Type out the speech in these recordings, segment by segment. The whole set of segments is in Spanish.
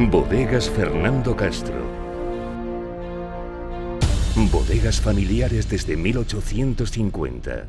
Bodegas Fernando Castro. Bodegas familiares desde 1850.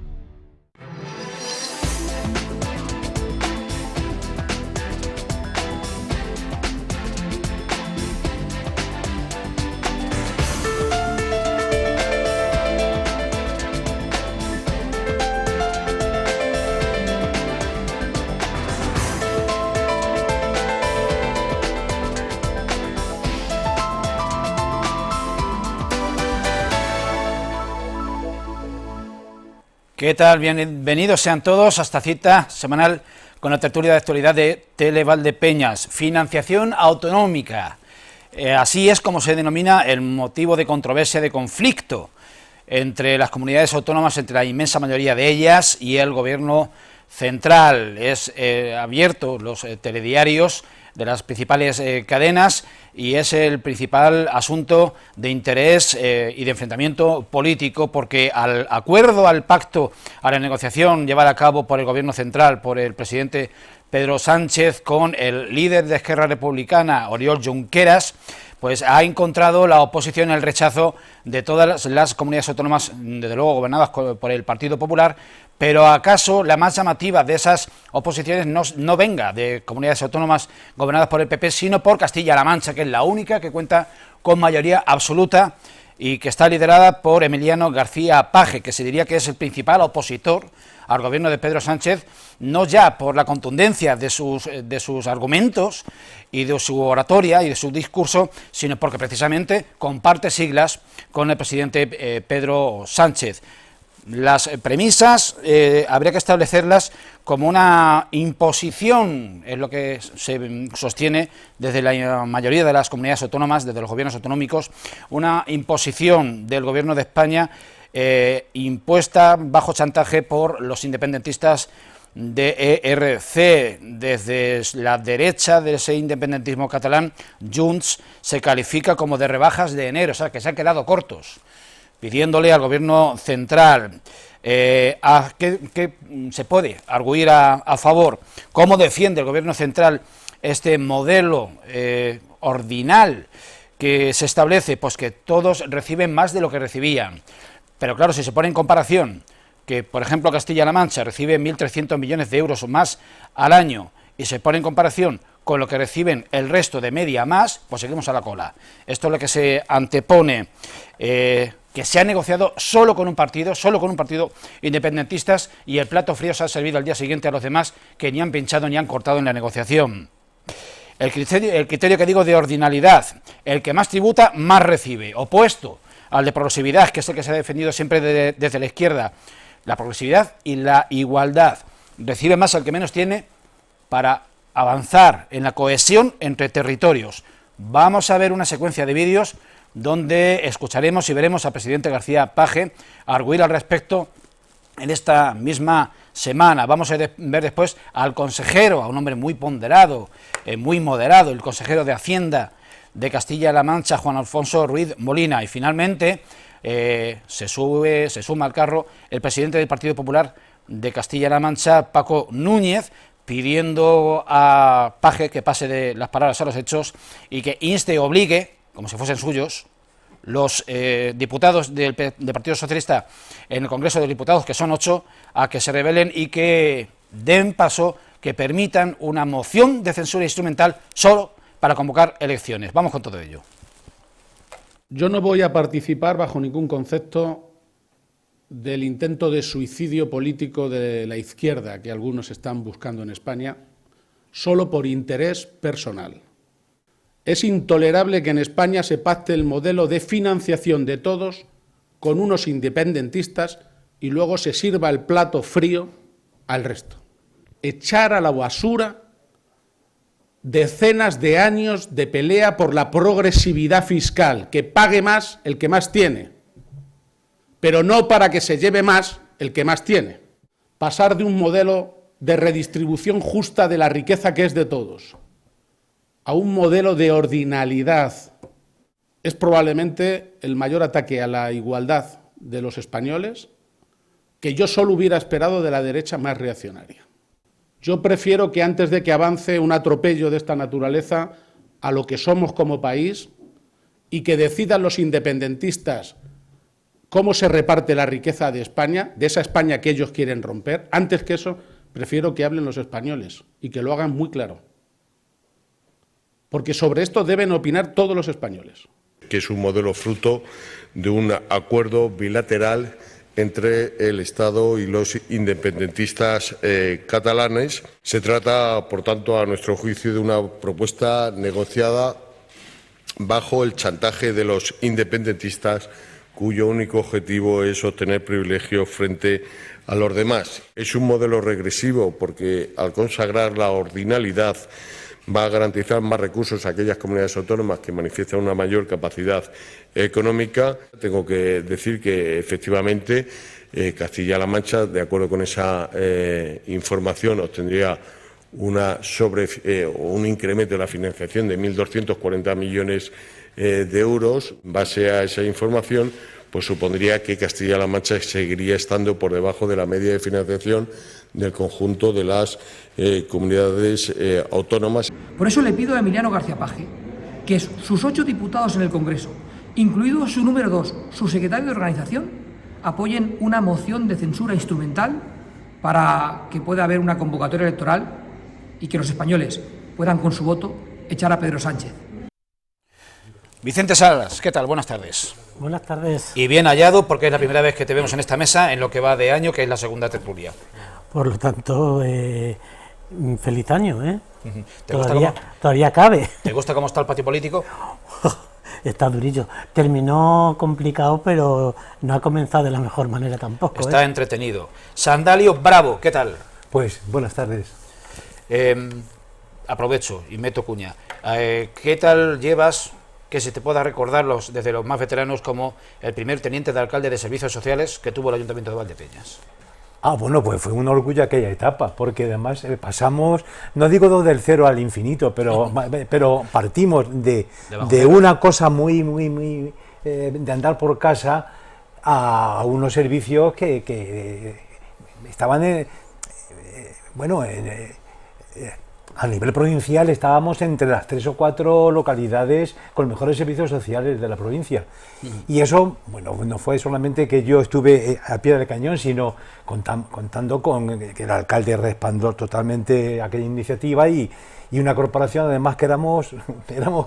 ¿Qué tal? Bienvenidos sean todos a esta cita semanal con la tertulia de actualidad de Televaldepeñas. Financiación autonómica. Así es como se denomina el motivo de controversia, de conflicto entre las comunidades autónomas, entre la inmensa mayoría de ellas y el gobierno central. Es abierto los telediarios de las principales cadenas y es el principal asunto de interés y de enfrentamiento político, porque al acuerdo, al pacto, a la negociación llevada a cabo por el gobierno central, por el presidente Pedro Sánchez con el líder de Esquerra Republicana, Oriol Junqueras, pues ha encontrado la oposición y el rechazo de todas las comunidades autónomas, desde luego gobernadas por el Partido Popular, pero ¿acaso la más llamativa de esas oposiciones no venga de comunidades autónomas gobernadas por el PP, sino por Castilla-La Mancha, que es la única que cuenta con mayoría absoluta y que está liderada por Emiliano García Paje, que se diría que es el principal opositor al gobierno de Pedro Sánchez, no ya por la contundencia de sus argumentos y de su oratoria y de su discurso, sino porque precisamente comparte siglas con el presidente Pedro Sánchez. Las premisas habría que establecerlas como una imposición, es lo que se sostiene desde la mayoría de las comunidades autónomas, desde los gobiernos autonómicos, una imposición del gobierno de España impuesta bajo chantaje por los independentistas de ERC. Desde la derecha de ese independentismo catalán, Junts se califica como de rebajas de enero, o sea que se han quedado cortos, pidiéndole al gobierno central ¿qué se puede arguir a favor? ¿Cómo defiende el gobierno central este modelo ordinal que se establece? Pues que todos reciben más de lo que recibían. Pero claro, si se pone en comparación que, por ejemplo, Castilla-La Mancha recibe 1.300 millones de euros más al año y se pone en comparación con lo que reciben el resto de media más, pues seguimos a la cola. Esto es lo que se antepone, que se ha negociado solo con un partido independentistas, y el plato frío se ha servido al día siguiente a los demás, que ni han pinchado ni han cortado en la negociación. El criterio que digo de ordinalidad, el que más tributa, más recibe, opuesto al de progresividad, que es el que se ha defendido siempre desde la izquierda. La progresividad y la igualdad. Recibe más el que menos tiene para avanzar en la cohesión entre territorios. Vamos a ver una secuencia de vídeos donde escucharemos y veremos al presidente García Paje arguir al respecto en esta misma semana. Vamos a ver después al consejero, a un hombre muy ponderado, muy moderado, el consejero de Hacienda de Castilla-La Mancha, Juan Alfonso Ruiz Molina, y finalmente se suma al carro el presidente del Partido Popular de Castilla-La Mancha, Paco Núñez, pidiendo a Paje que pase de las palabras a los hechos y que inste y obligue, como si fuesen suyos, los diputados del Partido Socialista en el Congreso de Diputados, que son 8, a que se rebelen y que den paso, que permitan una moción de censura instrumental solo para convocar elecciones. Vamos con todo ello. Yo no voy a participar bajo ningún concepto del intento de suicidio político de la izquierda que algunos están buscando en España, solo por interés personal. Es intolerable que en España se pacte el modelo de financiación de todos con unos independentistas y luego se sirva el plato frío al resto. Echar a la basura decenas de años de pelea por la progresividad fiscal, que pague más el que más tiene, pero no para que se lleve más el que más tiene. Pasar de un modelo de redistribución justa de la riqueza que es de todos a un modelo de ordinalidad es probablemente el mayor ataque a la igualdad de los españoles que yo solo hubiera esperado de la derecha más reaccionaria. Yo prefiero que antes de que avance un atropello de esta naturaleza a lo que somos como país y que decidan los independentistas cómo se reparte la riqueza de España, de esa España que ellos quieren romper. Antes que eso, prefiero que hablen los españoles y que lo hagan muy claro. Porque sobre esto deben opinar todos los españoles. Que es un modelo fruto de un acuerdo bilateral entre el Estado y los independentistas catalanes. Se trata, por tanto, a nuestro juicio, de una propuesta negociada bajo el chantaje de los independentistas, cuyo único objetivo es obtener privilegios frente a los demás. Es un modelo regresivo porque, al consagrar la ordinalidad, va a garantizar más recursos a aquellas comunidades autónomas que manifiestan una mayor capacidad económica. Tengo que decir que, efectivamente, Castilla-La Mancha, de acuerdo con esa información, obtendría un incremento de la financiación de 1.240 millones de euros. En base a esa información, pues supondría que Castilla-La Mancha seguiría estando por debajo de la media de financiación del conjunto de las comunidades autónomas. Por eso le pido a Emiliano García Paje que sus 8 diputados en el Congreso, incluido su número 2, su secretario de organización, apoyen una moción de censura instrumental para que pueda haber una convocatoria electoral y que los españoles puedan con su voto echar a Pedro Sánchez. Vicente Salas, ¿qué tal? Buenas tardes. Buenas tardes. Y bien hallado, porque es la primera vez que te vemos en esta mesa en lo que va de año, que es la segunda tertulia. Por lo tanto, feliz año, ¿eh? Todavía cabe. ¿Te gusta cómo está el patio político? Está durillo. Terminó complicado, pero no ha comenzado de la mejor manera tampoco. Está entretenido. Sandalio Bravo, ¿qué tal? Pues, buenas tardes. Aprovecho y meto cuña. ¿Qué tal llevas, que se te pueda recordar desde los más veteranos, como el primer teniente de alcalde de Servicios Sociales que tuvo el Ayuntamiento de Valdepeñas? Bueno, pues fue un orgullo aquella etapa, porque además pasamos, no digo del cero al infinito, pero partimos de una cosa muy de andar por casa a unos servicios que estaban a nivel provincial. Estábamos entre las 3 o 4 localidades con los mejores servicios sociales de la provincia. Y eso, no fue solamente que yo estuve a pie del cañón, sino contando con que el alcalde respaldó totalmente aquella iniciativa y una corporación, además, que éramos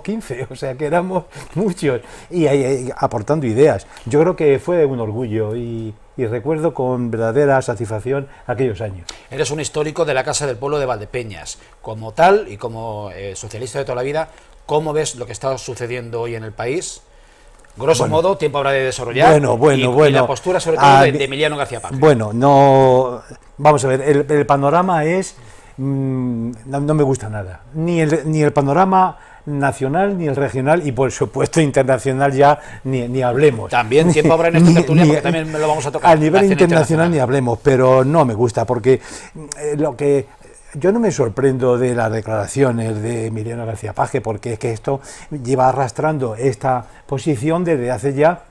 15, o sea que éramos muchos, y aportando ideas. Yo creo que fue un orgullo y recuerdo con verdadera satisfacción aquellos años. Eres un histórico de la Casa del Pueblo de Valdepeñas. Como tal y como socialista de toda la vida, ¿cómo ves lo que está sucediendo hoy en el país? Grosso modo, tiempo habrá de desarrollar. Y la postura, sobre todo, de Emiliano García Paje. Vamos a ver, el panorama es... no me gusta nada. Ni el panorama nacional, ni el regional, y por supuesto internacional ya ni hablemos. También tiempo habrá en esta tertulia, porque también lo vamos a tocar. A nivel internacional ni hablemos, pero no me gusta, porque yo no me sorprendo de las declaraciones de Emiliano García Paje, porque es que esto lleva arrastrando esta posición desde hace ya,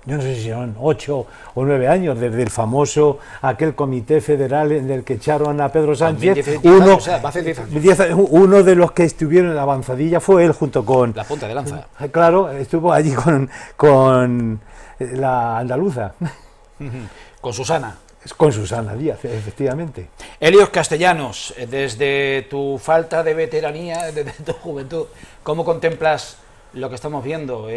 yo no sé si son 8 o 9 años, desde el famoso, aquel comité federal en el que echaron a Pedro Sánchez. Uno de los que estuvieron en la avanzadilla fue él, junto con... La punta de lanza. Claro, estuvo allí con la andaluza. Con Susana. Con Susana Díaz, efectivamente. Helios Castellanos, desde tu falta de veteranía, desde tu juventud, ¿cómo contemplas lo que estamos viendo?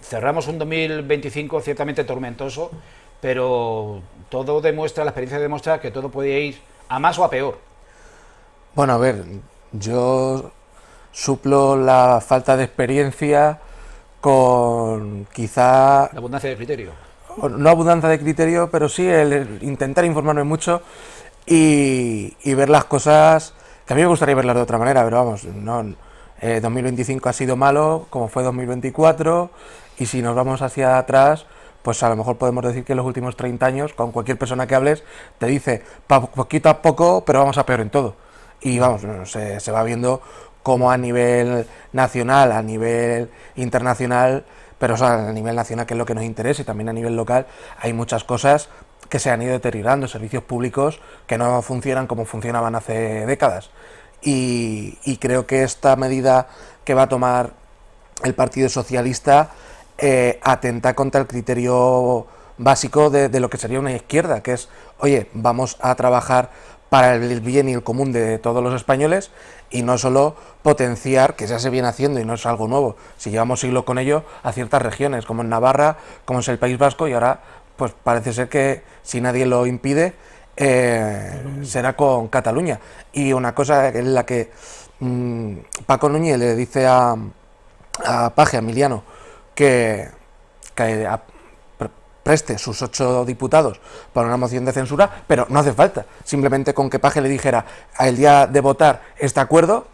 Cerramos un 2025 ciertamente tormentoso, pero todo demuestra, la experiencia demuestra que todo puede ir a más o a peor. Bueno, a ver, yo suplo la falta de experiencia con quizá... La abundancia de criterio. No abundancia de criterio, pero sí el intentar informarme mucho y ver las cosas, que a mí me gustaría verlas de otra manera, pero vamos, 2025 ha sido malo, como fue 2024, y si nos vamos hacia atrás, pues a lo mejor podemos decir que en los últimos 30 años, con cualquier persona que hables, te dice, poquito a poco, pero vamos a peor en todo. Y vamos, se va viendo cómo a nivel nacional, a nivel internacional, pero a nivel nacional, que es lo que nos interesa, y también a nivel local, hay muchas cosas que se han ido deteriorando, servicios públicos que no funcionan como funcionaban hace décadas. y creo que esta medida que va a tomar el Partido Socialista atenta contra el criterio básico de lo que sería una izquierda, que es, oye, vamos a trabajar para el bien y el común de todos los españoles y no solo potenciar, que ya se viene haciendo y no es algo nuevo, si llevamos siglos con ello, a ciertas regiones, como en Navarra, como es el País Vasco, y ahora pues parece ser que si nadie lo impide, será con Cataluña. Y una cosa en la que Paco Núñez le dice a Paje, a Emiliano, que preste sus 8 diputados para una moción de censura, pero no hace falta, simplemente con que Paje le dijera el día de votar este acuerdo,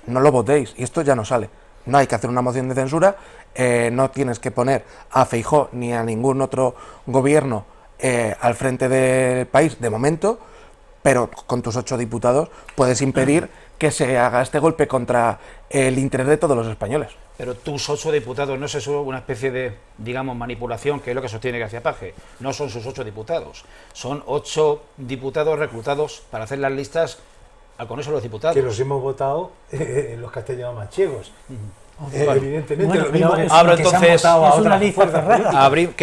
no lo votéis, y esto ya no sale. No hay que hacer una moción de censura, no tienes que poner a Feijóo ni a ningún otro gobierno al frente del país de momento, pero con tus 8 diputados puedes impedir que se haga este golpe contra el interés de todos los españoles. Pero tus 8 diputados no es eso una especie de, digamos, manipulación, que es lo que sostiene García Paje. No son sus 8 diputados, son 8 diputados reclutados para hacer las listas al Congreso de los Diputados. Que los hemos votado los castellanos manchegos. Evidentemente, bueno, lo mismo que abro que se han entonces, votado a es otras una lista fuerzas cerrada. políticas.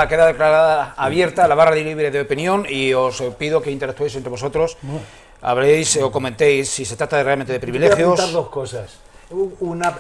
Queda declarada abierta la barra de libre de opinión y os pido que interactuéis entre vosotros, habléis o comentéis si se trata realmente de Voy a privilegios. apuntar 2 cosas.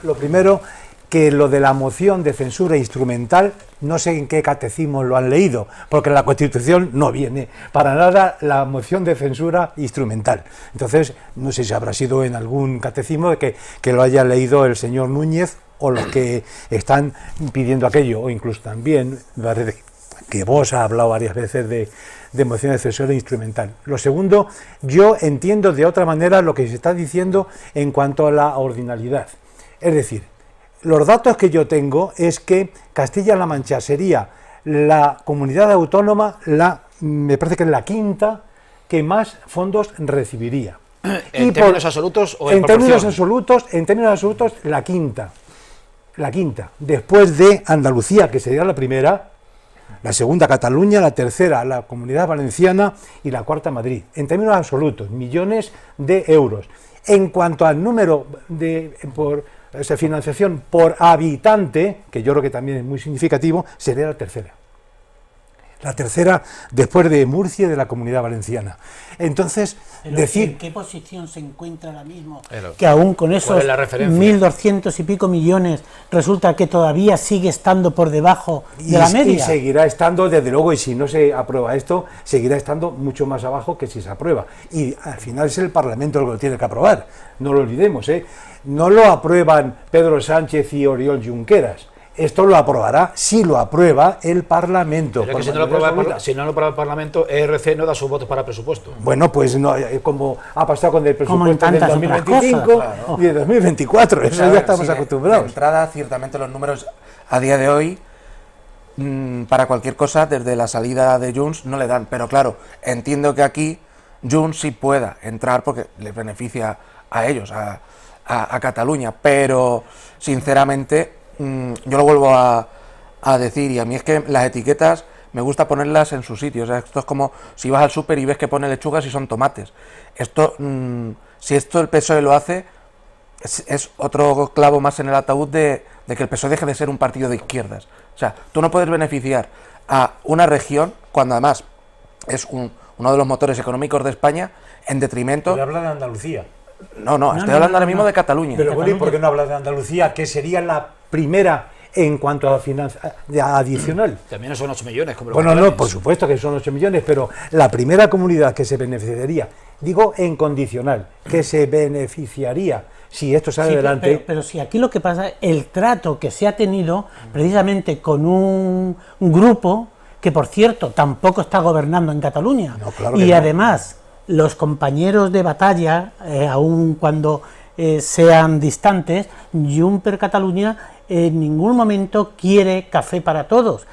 Lo primero, que lo de la moción de censura instrumental, no sé en qué catecismo lo han leído, porque en la Constitución no viene para nada la moción de censura instrumental. Entonces, no sé si habrá sido en algún catecismo de que lo haya leído el señor Núñez o los que están pidiendo aquello, o incluso también, parece que vos ha hablado varias veces de moción de censura instrumental. Lo segundo, yo entiendo de otra manera lo que se está diciendo en cuanto a la ordinalidad. Es decir, los datos que yo tengo es que Castilla-La Mancha sería la comunidad autónoma, me parece que es la 5ª, que más fondos recibiría. ¿En términos absolutos o en proporción? En términos absolutos, la 5ª. La 5ª. Después de Andalucía, que sería la primera, la 2ª Cataluña, la 3ª la Comunidad Valenciana y la 4ª Madrid. En términos absolutos, millones de euros. En cuanto al número esa financiación por habitante, que yo creo que también es muy significativo, sería la 3ª. La 3ª después de Murcia y de la Comunidad Valenciana. Entonces, Pero decir... ¿en qué posición se encuentra ahora mismo? Pero, Que aún con ¿cuál esos es la referencia? 1.200 y pico millones resulta que todavía sigue estando por debajo de la media. Y seguirá estando, desde luego, y si no se aprueba esto, seguirá estando mucho más abajo que si se aprueba. Y al final es el Parlamento el que lo tiene que aprobar, no lo olvidemos, ¿eh? No lo aprueban Pedro Sánchez y Oriol Junqueras. Esto lo aprobará, si lo aprueba el Parlamento. Pero es que si no lo aprueba el Parlamento, ERC no da sus votos para el presupuesto. Bueno, pues no, como ha pasado con el presupuesto del tantas otras 2025 cosas, y del 2024, eso ya estamos acostumbrados. De entrada, ciertamente los números a día de hoy, para cualquier cosa, desde la salida de Junts, no le dan. Pero claro, entiendo que aquí Junts sí pueda entrar porque les beneficia a ellos, a Cataluña. Pero, sinceramente, yo lo vuelvo a decir, y a mí es que las etiquetas me gusta ponerlas en su sitio. O sea, esto es como si vas al súper y ves que pone lechugas y son tomates. Esto, si esto el PSOE lo hace, es otro clavo más en el ataúd de que el PSOE deje de ser un partido de izquierdas. O sea, tú no puedes beneficiar a una región cuando además es uno de los motores económicos de España en detrimento... Pero habla de Andalucía. No, estoy hablando ahora mismo de Cataluña. Pero bueno, ¿y por qué no hablas de Andalucía, que sería la primera en cuanto a adicional? También son 8 millones. Como Bueno, no, por supuesto que son 8 millones, pero la primera comunidad que se beneficiaría, digo en condicional, que se beneficiaría si esto sale adelante... Pero si aquí lo que pasa, el trato que se ha tenido precisamente con un grupo que, por cierto, tampoco está gobernando en Cataluña. No, claro y que no. además, los compañeros de batalla, aun cuando sean distantes, Junts per Catalunya en ningún momento quiere café para todos,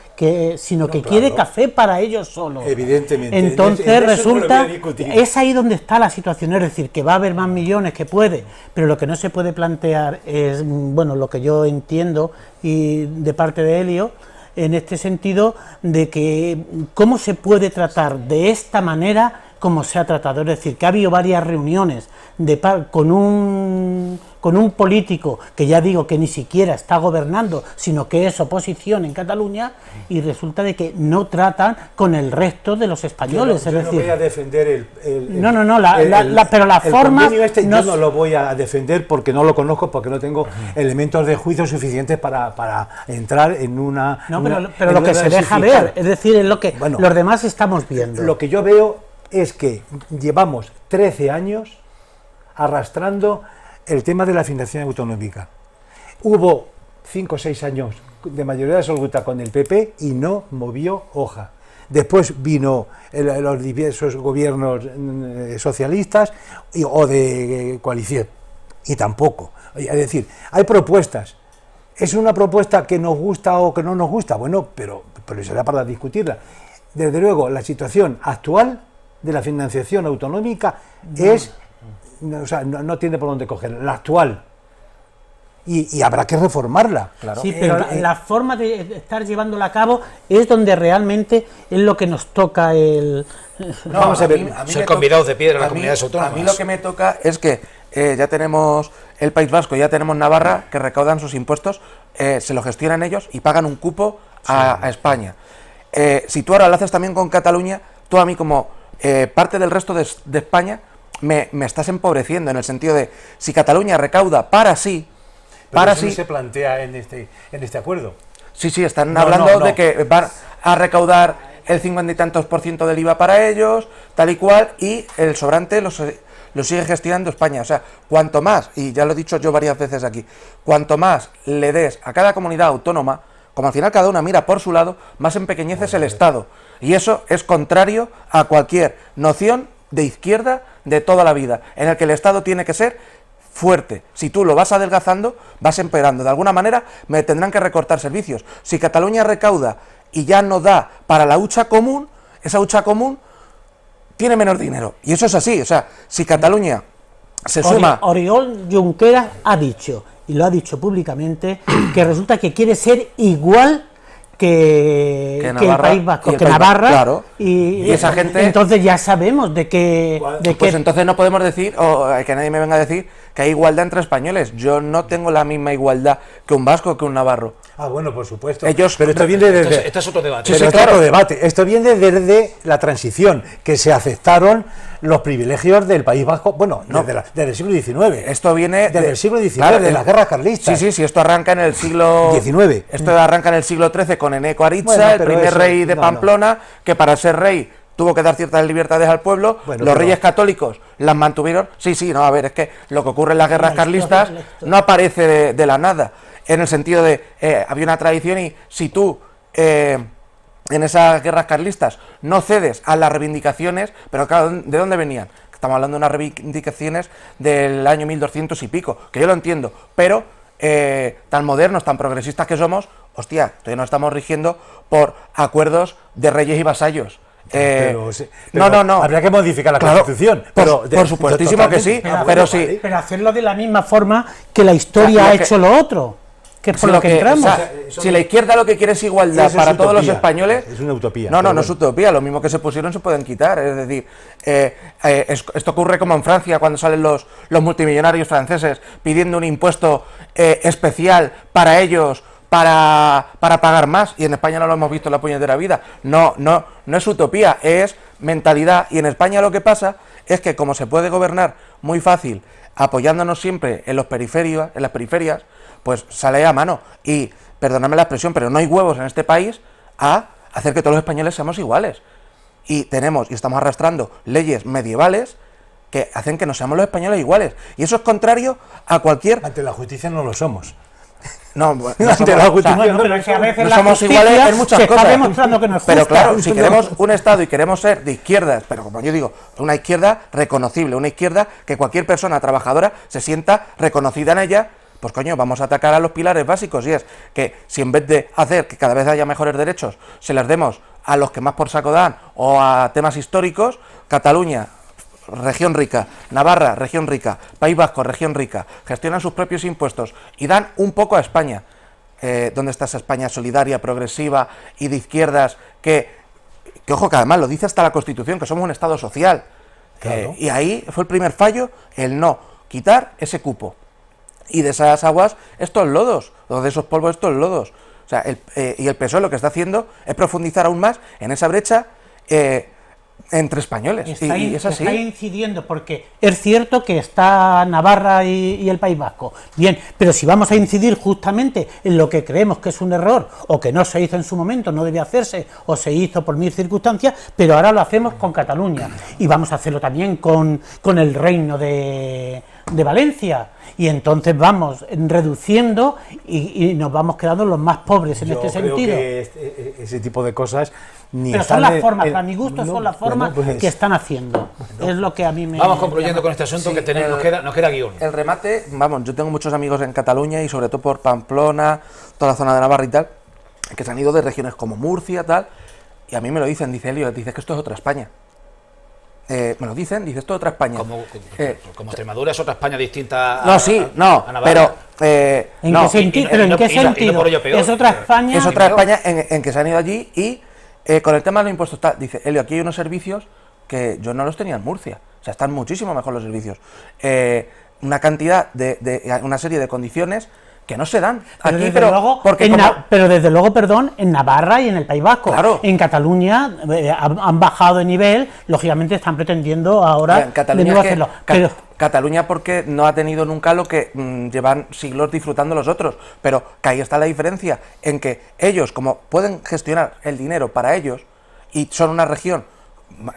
sino que quiere café para ellos solos. Evidentemente. Entonces En eso no lo resulta, voy a discutir. es ahí donde está la situación, es decir, que va a haber más millones, que puede, pero lo que no se puede plantear es, bueno, lo que yo entiendo y de parte de Elio, en este sentido de que cómo se puede tratar de esta manera como se ha tratado. Es decir, que ha habido varias reuniones con un político que ya digo que ni siquiera está gobernando, sino que es oposición en Cataluña, y resulta de que no tratan con el resto de los españoles. Yo es decir, no voy a defender pero la forma yo no lo voy a defender porque no lo conozco, porque no tengo elementos de juicio suficientes para entrar en una... pero lo que se deja ver, es decir, es lo que los demás estamos viendo. Lo que yo veo es que llevamos 13 años arrastrando el tema de la financiación autonómica. Hubo 5 o 6 años de mayoría absoluta con el PP y no movió hoja. Después vino los diversos gobiernos socialistas o de coalición, y tampoco. Es decir, hay propuestas. ¿Es una propuesta que nos gusta o que no nos gusta? Bueno, pero será para discutirla. Desde luego, la situación actual de la financiación autonómica no tiene por dónde coger. La actual. Y habrá que reformarla. Claro. Sí, pero la forma de estar llevándola a cabo es donde realmente es lo que nos toca el... Vamos a ver, ser convidados de piedra a las comunidades autónomas. A mí lo que me toca es que ya tenemos el País Vasco, ya tenemos Navarra, que recaudan sus impuestos, se lo gestionan ellos y pagan un cupo a España. Si tú ahora lo haces también con Cataluña, tú a mí como parte del resto de España me estás empobreciendo, en el sentido de, si Cataluña recauda para sí, pero eso no se plantea en este acuerdo. Sí, están hablando de que van a recaudar el 50 y tantos % del IVA para ellos, tal y cual, y el sobrante lo sigue gestionando España. O sea, cuanto más, y ya lo he dicho yo varias veces aquí, cuanto más le des a cada comunidad autónoma, como al final cada una mira por su lado, más empequeñeces el Estado. Y eso es contrario a cualquier noción de izquierda de toda la vida, en el que el Estado tiene que ser fuerte. Si tú lo vas adelgazando, vas empeorando. De alguna manera me tendrán que recortar servicios. Si Cataluña recauda y ya no da para la hucha común, esa hucha común tiene menos dinero. Y eso es así. O sea, si Cataluña se suma... Oriol Junqueras ha dicho, y lo ha dicho públicamente, que resulta que quiere ser igual que el País Vasco, que Navarra, claro. Y esa gente... Entonces ya sabemos de que... Pues entonces no podemos decir, o que nadie me venga a decir, que hay igualdad entre españoles. Yo no tengo la misma igualdad que un vasco, que un navarro. Ah, bueno, por supuesto. Pero esto viene desde... Esto es otro debate. Pero es otro debate. Esto viene desde la transición, que se aceptaron los privilegios del País Vasco, desde el siglo XIX. Esto viene... Desde el siglo XIX, claro, de las guerras carlistas. Sí, esto arranca en el siglo... XIX. Esto arranca en el siglo XIII con Eneco Aritza, el primer rey de Pamplona, que para ser rey tuvo que dar ciertas libertades al pueblo. Los reyes católicos las mantuvieron. Es que lo que ocurre en las guerras carlistas no aparece de la nada, en el sentido de, había una tradición, y si tú en esas guerras carlistas no cedes a las reivindicaciones, pero claro, ¿de dónde venían? Estamos hablando de unas reivindicaciones del año 1200 y pico, que yo lo entiendo, pero tan modernos, tan progresistas que somos, todavía nos estamos rigiendo por acuerdos de reyes y vasallos. No. Habría que modificar la Constitución. Por supuestísimo que sí, pero sí. Pero hacerlo de la misma forma que la historia ha hecho lo otro, que es por lo que entramos. Si la izquierda lo que quiere es igualdad para todos los españoles... Es una utopía. No es utopía. Lo mismo que se pusieron se pueden quitar. Es decir, esto ocurre como en Francia, cuando salen los multimillonarios franceses pidiendo un impuesto especial para ellos, para pagar más, y en España no lo hemos visto en la puñetera vida. No es utopía, es mentalidad. Y en España lo que pasa es que, como se puede gobernar muy fácil apoyándonos siempre en las periferias, pues sale a mano. Y perdóname la expresión, pero no hay huevos en este país a hacer que todos los españoles seamos iguales. Y estamos arrastrando leyes medievales que hacen que no seamos los españoles iguales. Y eso es contrario a cualquier... Ante la justicia no lo somos. No somos iguales en muchas cosas. Demostrando que no es justa. Pero claro, si queremos un Estado y queremos ser de izquierdas, pero como yo digo, una izquierda reconocible, una izquierda que cualquier persona trabajadora se sienta reconocida en ella, pues coño, vamos a atacar a los pilares básicos, y es que si en vez de hacer que cada vez haya mejores derechos, se les demos a los que más por saco dan, o a temas históricos, Cataluña, región rica, Navarra, región rica, País Vasco, región rica, gestionan sus propios impuestos y dan un poco a España. ¿Dónde está esa España solidaria, progresiva y de izquierdas que ojo, que además lo dice hasta la Constitución, que somos un Estado social? Claro. Y ahí fue el primer fallo, el no quitar ese cupo. Y de esas aguas, estos lodos, o de esos polvos, estos lodos. O sea, y el PSOE lo que está haciendo es profundizar aún más en esa brecha entre españoles. Y es así. Está incidiendo, porque es cierto que está Navarra y el País Vasco. Bien, pero si vamos a incidir justamente en lo que creemos que es un error, o que no se hizo en su momento, no debía hacerse, o se hizo por mil circunstancias, pero ahora lo hacemos con Cataluña. Y vamos a hacerlo también con el Reino de Valencia. Y entonces vamos reduciendo y nos vamos quedando los más pobres en este sentido. Que ese tipo de cosas ni pero están son las formas, para mi gusto, no, son las formas que están haciendo. Es lo que a mí me... Vamos concluyendo con este asunto, Sí, que nos queda guión. El remate, vamos, yo tengo muchos amigos en Cataluña y sobre todo por Pamplona, toda la zona de Navarra y tal, que se han ido de regiones como Murcia, tal, y a mí me lo dicen, dice Elio, dices que esto es otra España. Me lo dicen, dice esto es otra España. Como Extremadura es otra España distinta a, no, sí, no, a Navarra. pero... ¿En qué sentido? ¿Pero en qué sentido? Es otra España. Es otra España en que se han ido allí y con el tema de los impuestos está, dice Elio, aquí hay unos servicios que yo no los tenía en Murcia. O sea, están muchísimo mejor los servicios. Una cantidad una serie de condiciones que no se dan Pero aquí, desde luego, porque pero desde luego, perdón, en Navarra y en el País Vasco. Claro. En Cataluña han bajado de nivel, lógicamente están pretendiendo ahora en Cataluña de nuevo es que hacerlo. Pero Cataluña porque no ha tenido nunca lo que llevan siglos disfrutando los otros, pero que ahí está la diferencia, en que ellos, como pueden gestionar el dinero para ellos, y son una región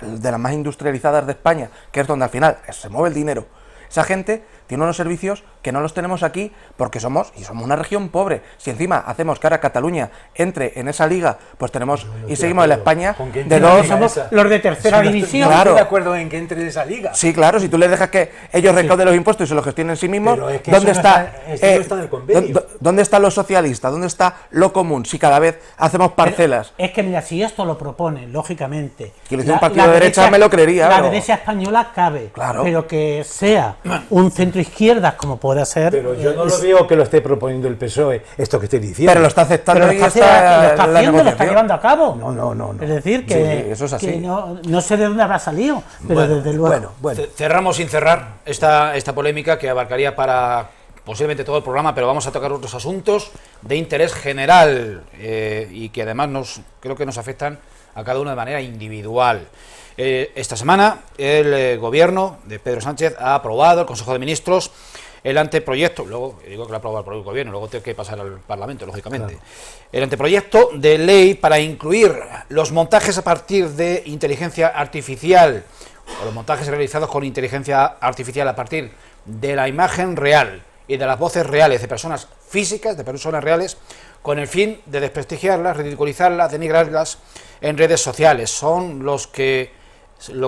de las más industrializadas de España, que es donde al final se mueve el dinero, esa gente tiene unos servicios que no los tenemos aquí porque somos una región pobre. Si encima hacemos que ahora Cataluña entre en esa liga, pues tenemos y seguimos en la España de dos... somos los de tercera división. Claro. Estoy de acuerdo en que entre en esa liga. Sí, claro, si tú les dejas que ellos recauden los impuestos y se los gestionen en sí mismos, Pero es que ¿dónde eso no está en el convenio. ¿Dónde están los socialistas? ¿Dónde está lo común? Si cada vez hacemos parcelas. Es que mira, si esto lo propone, lógicamente... Que lo dice un partido de derecha, me lo creería. La pero- derecha española cabe, Claro. pero que sea un centro izquierda como pueda ser... Pero yo no lo veo que lo esté proponiendo el PSOE, esto que estoy diciendo. Pero lo está aceptando Pero y lo está está haciendo, la lo está negociación. llevando a cabo. No. Es decir, que, Sí, eso es así. que no sé de dónde habrá salido, pero desde luego... Bueno. Cerramos sin cerrar esta polémica que abarcaría para posiblemente todo el programa, pero vamos a tocar otros asuntos de interés general y que además creo que nos afectan a cada uno de manera individual. Esta semana el gobierno de Pedro Sánchez ha aprobado, el Consejo de Ministros, el anteproyecto, luego digo que lo ha aprobado el gobierno, luego tiene que pasar al Parlamento, lógicamente, claro. El anteproyecto de ley para incluir los montajes a partir de inteligencia artificial o los montajes realizados con inteligencia artificial a partir de la imagen real y de las voces reales de personas físicas, de personas reales, con el fin de desprestigiarlas, ridiculizarlas, denigrarlas en redes sociales. Son lo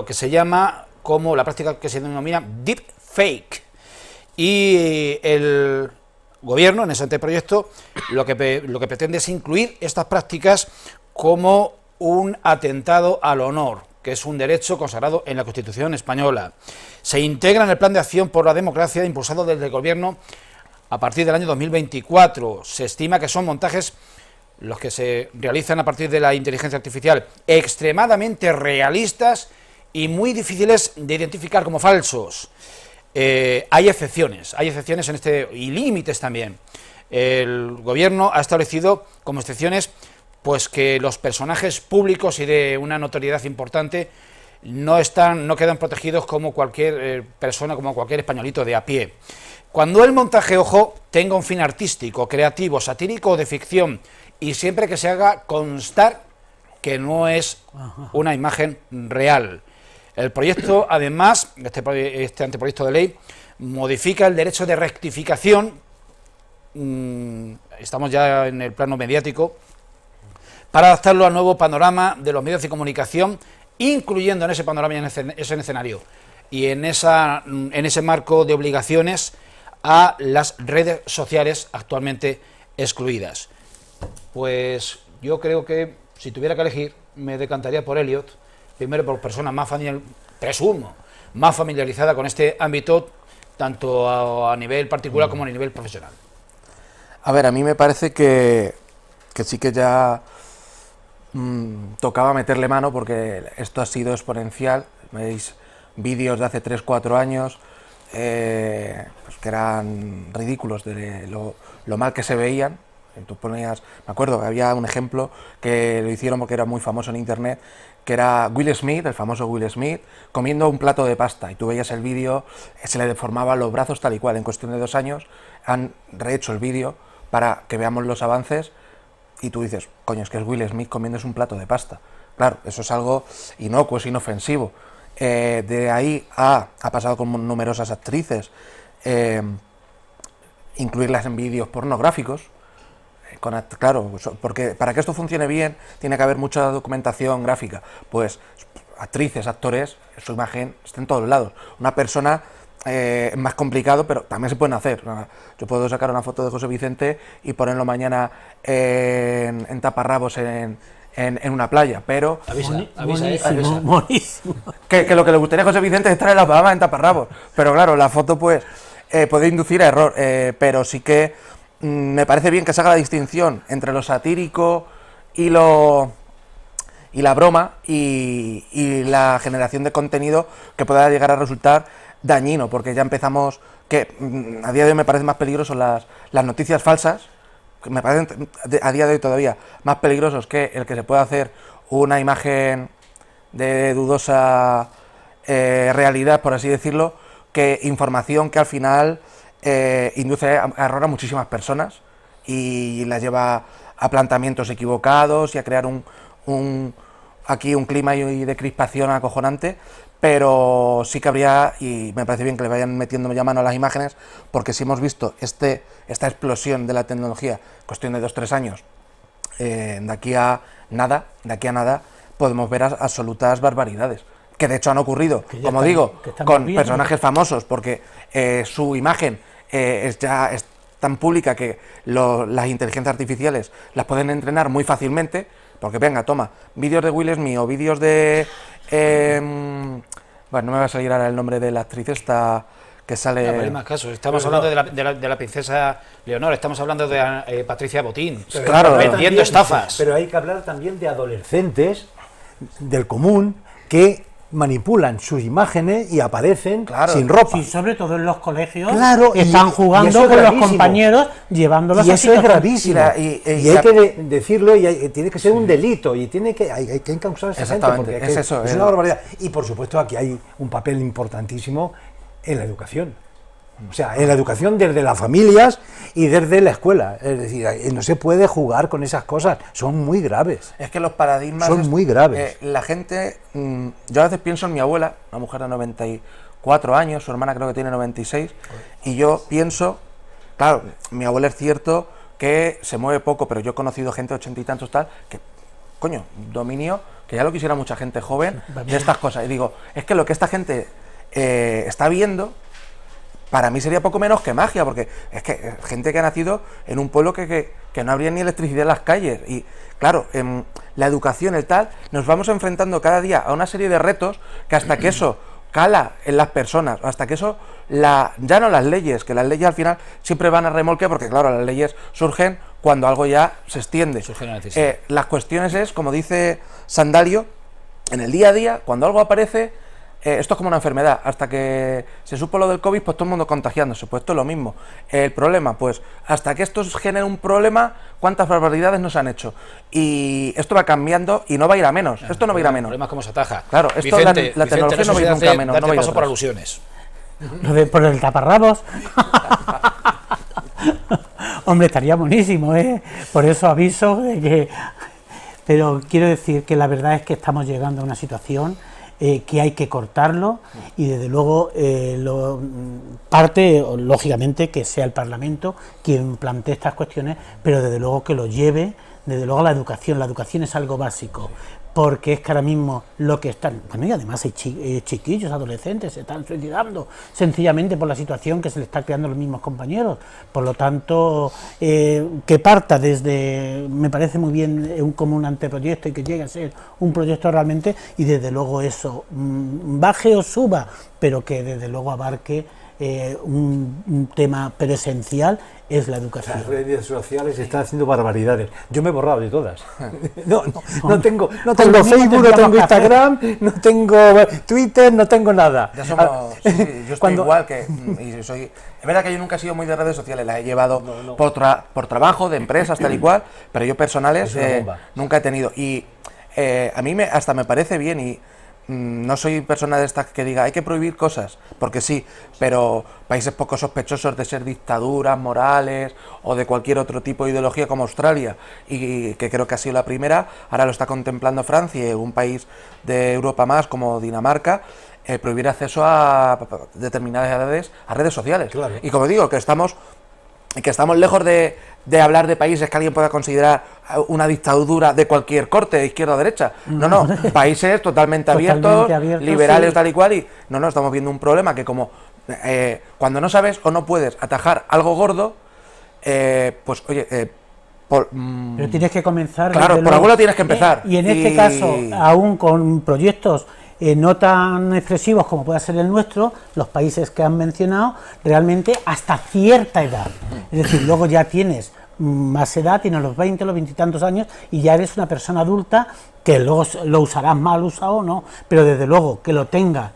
que se llama como la práctica que se denomina deepfake. Y el gobierno, en ese anteproyecto, lo que pretende es incluir estas prácticas como un atentado al honor, que es un derecho consagrado en la Constitución española. Se integra en el Plan de Acción por la Democracia impulsado desde el gobierno a partir del año 2024. Se estima que son montajes los que se realizan a partir de la inteligencia artificial extremadamente realistas y muy difíciles de identificar como falsos. Hay excepciones en y límites también. El gobierno ha establecido como excepciones pues que los personajes públicos y de una notoriedad importante no quedan protegidos como cualquier persona, como cualquier españolito de a pie. Cuando el montaje, ojo, tenga un fin artístico, creativo, satírico o de ficción, y siempre que se haga constar que no es una imagen real. El proyecto, además, este anteproyecto de ley, modifica el derecho de rectificación, estamos ya en el plano mediático, para adaptarlo al nuevo panorama de los medios de comunicación, incluyendo en ese panorama y en ese escenario y en ese marco de obligaciones a las redes sociales actualmente excluidas. Pues yo creo que si tuviera que elegir me decantaría por Elliot, primero por persona más familiarizada con este ámbito, tanto a nivel particular como a nivel profesional. A ver, a mí me parece que sí que ya tocaba meterle mano porque esto ha sido exponencial. vídeos de hace 3-4 años, pues que eran ridículos de lo mal que se veían. Tú ponías, me acuerdo que había un ejemplo que lo hicieron porque era muy famoso en internet, que era Will Smith, el famoso Will Smith, comiendo un plato de pasta, y tú veías el vídeo, se le deformaban los brazos tal y cual. En cuestión de 2 años han rehecho el vídeo para que veamos los avances, y tú dices, coño, es que es Will Smith comiéndose un plato de pasta. Claro, eso es algo inocuo, es inofensivo. De ahí ha pasado con numerosas actrices, incluirlas en vídeos pornográficos. Claro, porque para que esto funcione bien tiene que haber mucha documentación gráfica. Pues actrices, actores, su imagen está en todos lados. Una persona es más complicado, pero también se pueden hacer. Yo puedo sacar una foto de José Vicente y ponerlo mañana en taparrabos en una playa, pero Buenísimo. Que lo que le gustaría a José Vicente es traer las Bahamas en taparrabos, pero claro, la foto pues puede inducir a error, pero sí que me parece bien que se haga la distinción entre lo satírico y la broma y la generación de contenido que pueda llegar a resultar dañino, porque ya empezamos que a día de hoy me parecen más peligrosos las noticias falsas, que me parecen a día de hoy todavía más peligrosos que el que se pueda hacer una imagen de dudosa realidad, por así decirlo, que información que al final induce a error a muchísimas personas y las lleva a planteamientos equivocados y a crear aquí un clima de crispación acojonante. Pero sí que habría, y me parece bien que le vayan metiendo ya mano a las imágenes, porque si hemos visto esta explosión de la tecnología, cuestión de 2-3 años, de aquí a nada podemos ver absolutas barbaridades, que de hecho han ocurrido, como digo, con personajes famosos, porque su imagen es tan pública que las inteligencias artificiales las pueden entrenar muy fácilmente, porque venga, toma, vídeos de Will Smith o vídeos de... bueno, no me va a salir ahora el nombre de la actriz esta que sale... No, pero hay más casos. Estamos hablando de la princesa Leonor, estamos hablando de Patricia Botín, claro, vendiendo estafas. Pero hay que hablar también de adolescentes del común que manipulan sus imágenes y aparecen sin ropa. Sí, sobre todo en los colegios, claro, están jugando con los compañeros, llevándolos y a eso es gravísimo. Y hay que decirlo, y tiene que ser un delito, y hay que encausar a esa gente, porque es una barbaridad. Y por supuesto aquí hay un papel importantísimo en la educación. O sea, en la educación desde las familias y desde la escuela. Es decir, no se puede jugar con esas cosas, son muy graves. Es que los paradigmas son muy graves. La gente, yo a veces pienso en mi abuela, una mujer de 94 años, su hermana creo que tiene 96, y yo pienso, claro, mi abuela es cierto que se mueve poco, pero yo he conocido gente de 80 y tantos tal, que, coño, dominio, que ya lo quisiera mucha gente joven de estas cosas. Y digo, es que lo que esta gente está viendo, para mí sería poco menos que magia, porque es que gente que ha nacido en un pueblo que no habría ni electricidad en las calles. Y claro, la educación, el tal, nos vamos enfrentando cada día a una serie de retos que hasta que eso cala en las personas, hasta que eso, ya no las leyes, que las leyes al final siempre van a remolque, porque claro, las leyes surgen cuando algo ya se extiende. Las cuestiones es, como dice Sandalio, en el día a día, cuando algo aparece... esto es como una enfermedad, hasta que se supo lo del COVID, pues todo el mundo contagiándose, pues esto es lo mismo. El problema, pues hasta que esto genere un problema, ¿cuántas barbaridades nos han hecho? Y esto va cambiando y no va a ir a menos, esto no va a ir a menos. El problema es cómo se ataja. Claro, esto Vicente, la tecnología no va a ir nunca a menos. Date No va a ir paso por atrás. alusiones. Por el taparrabos. Hombre, estaría buenísimo, ¿eh? Por eso aviso de que... Pero quiero decir que la verdad es que estamos llegando a una situación que hay que cortarlo, y desde luego parte, lógicamente, que sea el Parlamento quien plantee estas cuestiones, pero desde luego que lo lleve, desde luego, a la educación. La educación es algo básico, porque es que ahora mismo lo que están... Bueno, y además hay chiquillos, adolescentes, se están suicidando sencillamente por la situación que se le está creando a los mismos compañeros. Por lo tanto, que parta desde... Me parece muy bien como un anteproyecto, y que llegue a ser un proyecto realmente, y desde luego eso baje o suba, pero que desde luego abarque un tema presencial es la educación. Las redes sociales están haciendo barbaridades. Yo me he borrado de todas. No tengo Facebook, no tengo Instagram, no tengo Twitter, no tengo nada. Ya somos, sí, yo estoy igual que... es verdad que yo nunca he sido muy de redes sociales, las he llevado por trabajo, de empresas, tal y cual, pero yo personales nunca he tenido. Y a mí hasta me parece bien y... no soy persona de estas que diga hay que prohibir cosas, porque sí, pero países poco sospechosos de ser dictaduras morales o de cualquier otro tipo de ideología como Australia, y que creo que ha sido la primera, ahora lo está contemplando Francia y un país de Europa más como Dinamarca, prohibir acceso a determinadas edades a redes sociales. Claro. Y como digo, que estamos lejos de hablar de países que alguien pueda considerar una dictadura de cualquier corte, de izquierda o derecha. No, países totalmente abiertos, liberales, sí, tal y cual, y no, estamos viendo un problema que como cuando no sabes o no puedes atajar algo gordo, pues oye... pero tienes que comenzar... Claro, por algo lo tienes que empezar. Y en este caso, aún con proyectos no tan expresivos como pueda ser el nuestro, los países que han mencionado, realmente hasta cierta edad. Es decir, luego ya tienes más edad, tienes los 20, los 20 y tantos años, y ya eres una persona adulta, que luego lo usarás mal usado o no, pero desde luego que lo tenga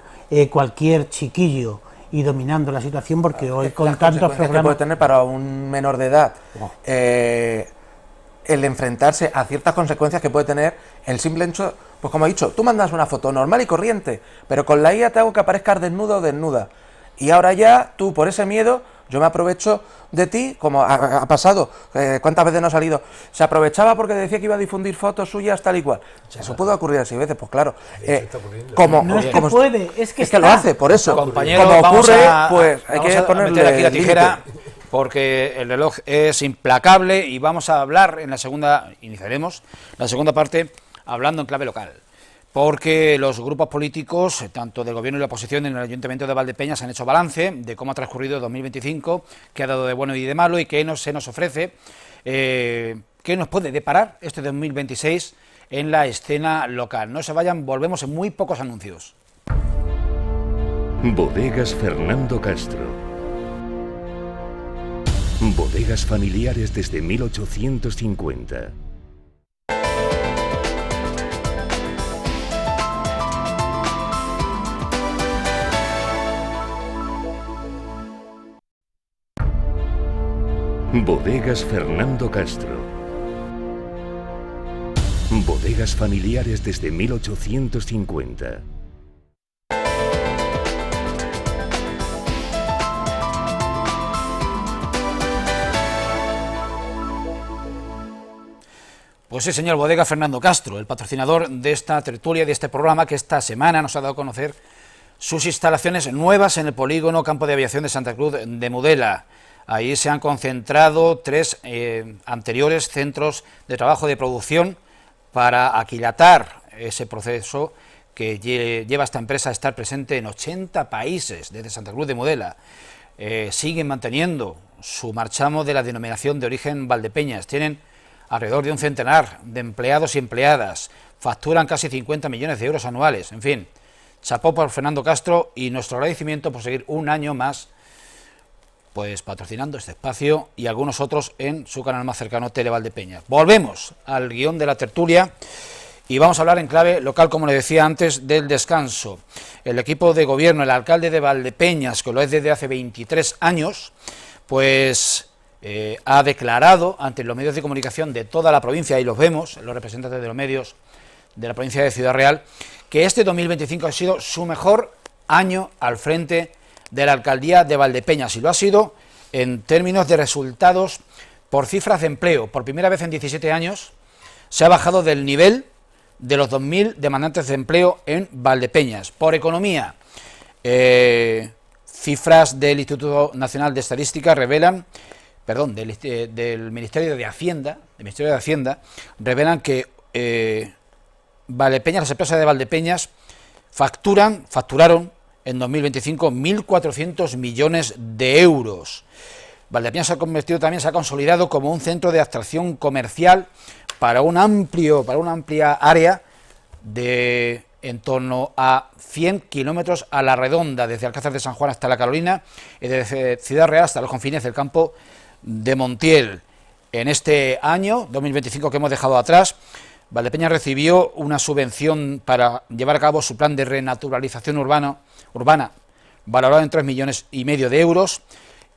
cualquier chiquillo y dominando la situación, porque hoy con tantos programas... que puede tener para un menor de edad, el enfrentarse a ciertas consecuencias que puede tener el simple hecho, pues como he dicho, tú mandas una foto normal y corriente, pero con la IA te hago que aparezcas desnudo o desnuda, y ahora ya tú por ese miedo, yo me aprovecho de ti, como ha pasado, cuántas veces no ha salido, se aprovechaba porque decía que iba a difundir fotos suyas tal y cual, eso puede ocurrir así veces, pues claro, no es que puede, es que lo hace, por eso, compañero, como ocurre, pues hay que ponerle aquí la tijera, porque el reloj es implacable, y vamos a hablar en la segunda, iniciaremos la segunda parte hablando en clave local, porque los grupos políticos, tanto del gobierno y la oposición en el Ayuntamiento de Valdepeñas, han hecho balance de cómo ha transcurrido 2025, qué ha dado de bueno y de malo, y qué se nos ofrece, qué nos puede deparar este 2026 en la escena local. No se vayan, volvemos en muy pocos anuncios. Bodegas Fernando Castro. Bodegas familiares desde 1850. Bodegas Fernando Castro. Bodegas familiares desde 1850. Pues sí, señor, Bodega Fernando Castro, el patrocinador de esta tertulia, de este programa, que esta semana nos ha dado a conocer sus instalaciones nuevas en el polígono Campo de Aviación de Santa Cruz de Mudela. Ahí se han concentrado 3 anteriores centros de trabajo de producción para aquilatar ese proceso que lleva a esta empresa a estar presente en 80 países desde Santa Cruz de Mudela. Siguen manteniendo su marchamo de la denominación de origen Valdepeñas. Tienen alrededor de un centenar de empleados y empleadas, facturan casi 50 millones de euros anuales, en fin, chapó por Fernando Castro, y nuestro agradecimiento por seguir un año más pues patrocinando este espacio y algunos otros en su canal más cercano, Tele Valdepeñas. Volvemos al guión de la tertulia y vamos a hablar en clave local, como le decía antes del descanso. El equipo de gobierno, el alcalde de Valdepeñas, que lo es desde hace 23 años, pues ha declarado ante los medios de comunicación de toda la provincia, y los vemos, los representantes de los medios de la provincia de Ciudad Real, que este 2025 ha sido su mejor año al frente de la alcaldía de Valdepeñas, y lo ha sido en términos de resultados por cifras de empleo. Por primera vez en 17 años se ha bajado del nivel de los 2.000 demandantes de empleo en Valdepeñas. Por economía, cifras del Instituto Nacional de Estadística revelan, del Ministerio de Hacienda, revelan que Valdepeñas, las empresas de Valdepeñas facturaron en 2025 1.400 millones de euros. Valdepeñas se ha consolidado como un centro de atracción comercial para una amplia área de en torno a 100 kilómetros a la redonda, desde Alcázar de San Juan hasta La Carolina y desde Ciudad Real hasta los confines del campo de Montiel. En este año 2025 que hemos dejado atrás, Valdepeñas recibió una subvención para llevar a cabo su plan de renaturalización urbana valorado en 3,5 millones de euros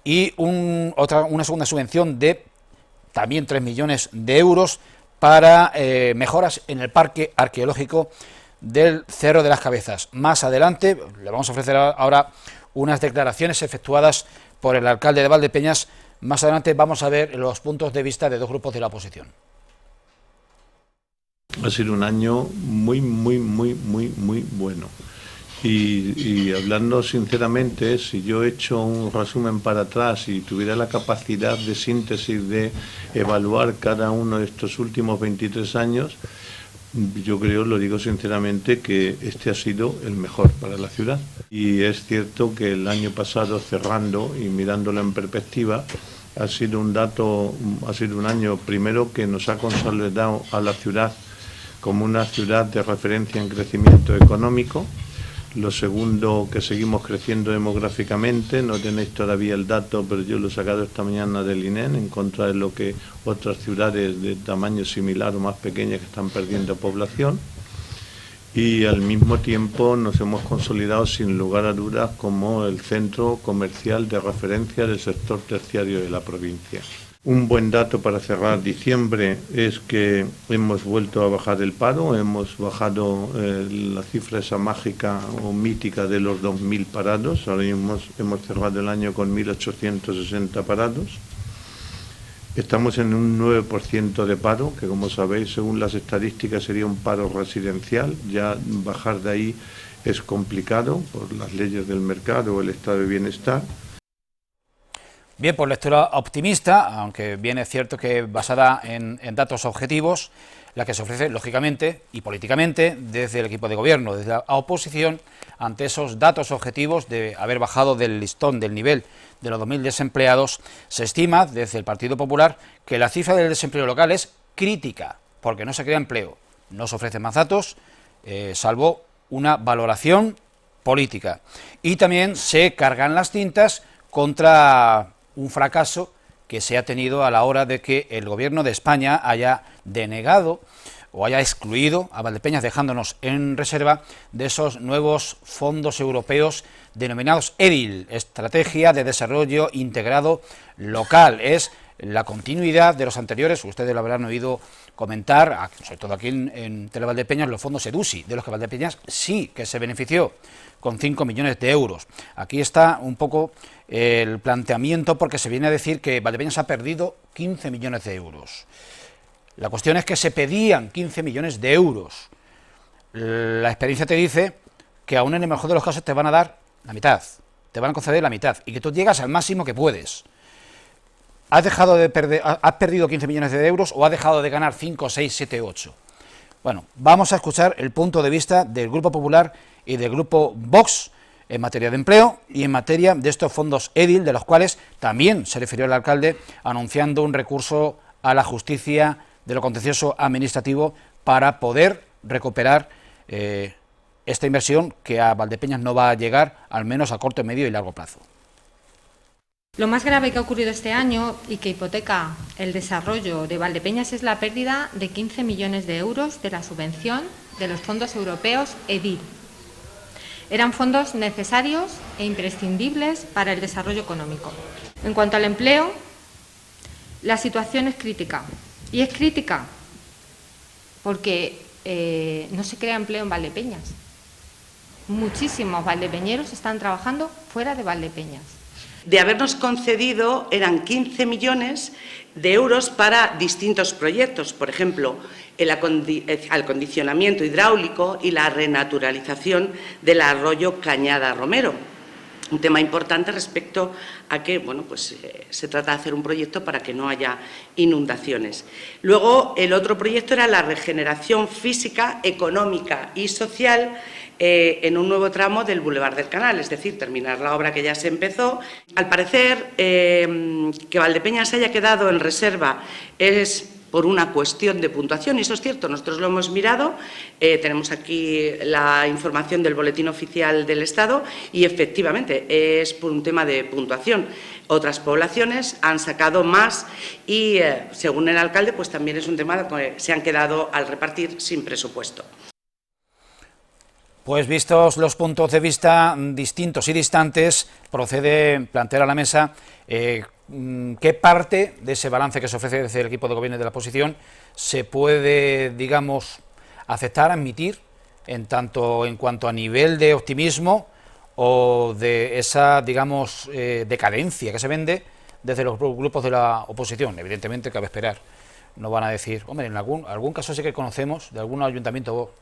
y una segunda subvención de también 3 millones de euros para mejoras en el parque arqueológico del Cerro de las Cabezas. Más adelante le vamos a ofrecer ahora unas declaraciones efectuadas por el alcalde de Valdepeñas. Más adelante vamos a ver los puntos de vista de dos grupos de la oposición. Ha sido un año muy bueno. Y hablando sinceramente, si yo he hecho un resumen para atrás y tuviera la capacidad de síntesis de evaluar cada uno de estos últimos 23 años, yo creo, lo digo sinceramente, que este ha sido el mejor para la ciudad. Y es cierto que el año pasado, cerrando y mirándolo en perspectiva, ha sido un año primero que nos ha consolidado a la ciudad como una ciudad de referencia en crecimiento económico. Lo segundo, que seguimos creciendo demográficamente. No tenéis todavía el dato, pero yo lo he sacado esta mañana del INEN, en contra de lo que otras ciudades de tamaño similar o más pequeñas que están perdiendo población. Y al mismo tiempo nos hemos consolidado sin lugar a dudas como el centro comercial de referencia del sector terciario de la provincia. Un buen dato para cerrar diciembre es que hemos vuelto a bajar el paro, hemos bajado la cifra esa mágica o mítica de los 2.000 parados, ahora mismo hemos cerrado el año con 1.860 parados. Estamos en un 9% de paro, que como sabéis, según las estadísticas sería un paro residencial, ya bajar de ahí es complicado por las leyes del mercado o el estado de bienestar. Bien, por lectura optimista, aunque bien es cierto que basada en datos objetivos, la que se ofrece lógicamente y políticamente desde el equipo de gobierno, desde la oposición, ante esos datos objetivos de haber bajado del listón del nivel de los 2.000 desempleados, se estima desde el Partido Popular que la cifra del desempleo local es crítica, porque no se crea empleo, no se ofrecen más datos, salvo una valoración política. Y también se cargan las tintas contra un fracaso que se ha tenido a la hora de que el Gobierno de España haya denegado o haya excluido a Valdepeñas, dejándonos en reserva de esos nuevos fondos europeos denominados EDIL, Estrategia de Desarrollo Integrado Local. Es la continuidad de los anteriores, ustedes lo habrán oído comentar, sobre todo aquí en Televaldepeñas, los fondos EDUSI, de los que Valdepeñas sí que se benefició, con 5 millones de euros. Aquí está un poco el planteamiento, porque se viene a decir que Valdepeñas ha perdido 15 millones de euros. La cuestión es que se pedían 15 millones de euros. La experiencia te dice que aún en el mejor de los casos te van a dar la mitad, te van a conceder la mitad, y que tú llegas al máximo que puedes. ¿Has perdido 15 millones de euros o has dejado de ganar 5, 6, 7, 8? Bueno, vamos a escuchar el punto de vista del Grupo Popular y del Grupo Vox en materia de empleo y en materia de estos fondos EDIL, de los cuales también se refirió el alcalde, anunciando un recurso a la justicia de lo contencioso administrativo para poder recuperar esta inversión que a Valdepeñas no va a llegar, al menos a corto, medio y largo plazo. Lo más grave que ha ocurrido este año y que hipoteca el desarrollo de Valdepeñas es la pérdida de 15 millones de euros de la subvención de los fondos europeos EDIL. Eran fondos necesarios e imprescindibles para el desarrollo económico. En cuanto al empleo, la situación es crítica. Y es crítica porque no se crea empleo en Valdepeñas. Muchísimos valdepeñeros están trabajando fuera de Valdepeñas. De habernos concedido eran 15 millones de euros para distintos proyectos, por ejemplo, el acondicionamiento hidráulico y la renaturalización del arroyo Cañada Romero. Un tema importante respecto a que se trata de hacer un proyecto para que no haya inundaciones. Luego, el otro proyecto era la regeneración física, económica y social en un nuevo tramo del Boulevard del Canal, es decir, terminar la obra que ya se empezó. Al parecer, que Valdepeñas se haya quedado en reserva es por una cuestión de puntuación, y eso es cierto, nosotros lo hemos mirado, tenemos aquí la información del Boletín Oficial del Estado y efectivamente es por un tema de puntuación. Otras poblaciones han sacado más y, según el alcalde, pues también es un tema que se han quedado al repartir sin presupuesto. Pues vistos los puntos de vista distintos y distantes, procede plantear a la mesa qué parte de ese balance que se ofrece desde el equipo de gobierno y de la oposición se puede, digamos, aceptar, admitir, en cuanto a nivel de optimismo o de esa, digamos, decadencia que se vende desde los grupos de la oposición. Evidentemente cabe esperar. No van a decir, hombre, en algún caso sí que conocemos de algún ayuntamiento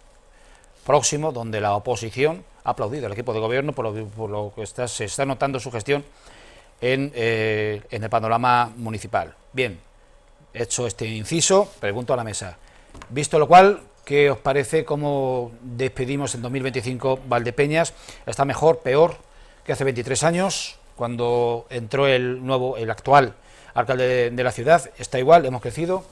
próximo donde la oposición ha aplaudido al equipo de gobierno por lo que se está notando su gestión en el panorama municipal. Bien, hecho este inciso, pregunto a la mesa. Visto lo cual, ¿qué os parece cómo despedimos en 2025 Valdepeñas? ¿Está mejor, peor que hace 23 años, cuando entró el actual alcalde de la ciudad? ¿Está igual? ¿Hemos crecido?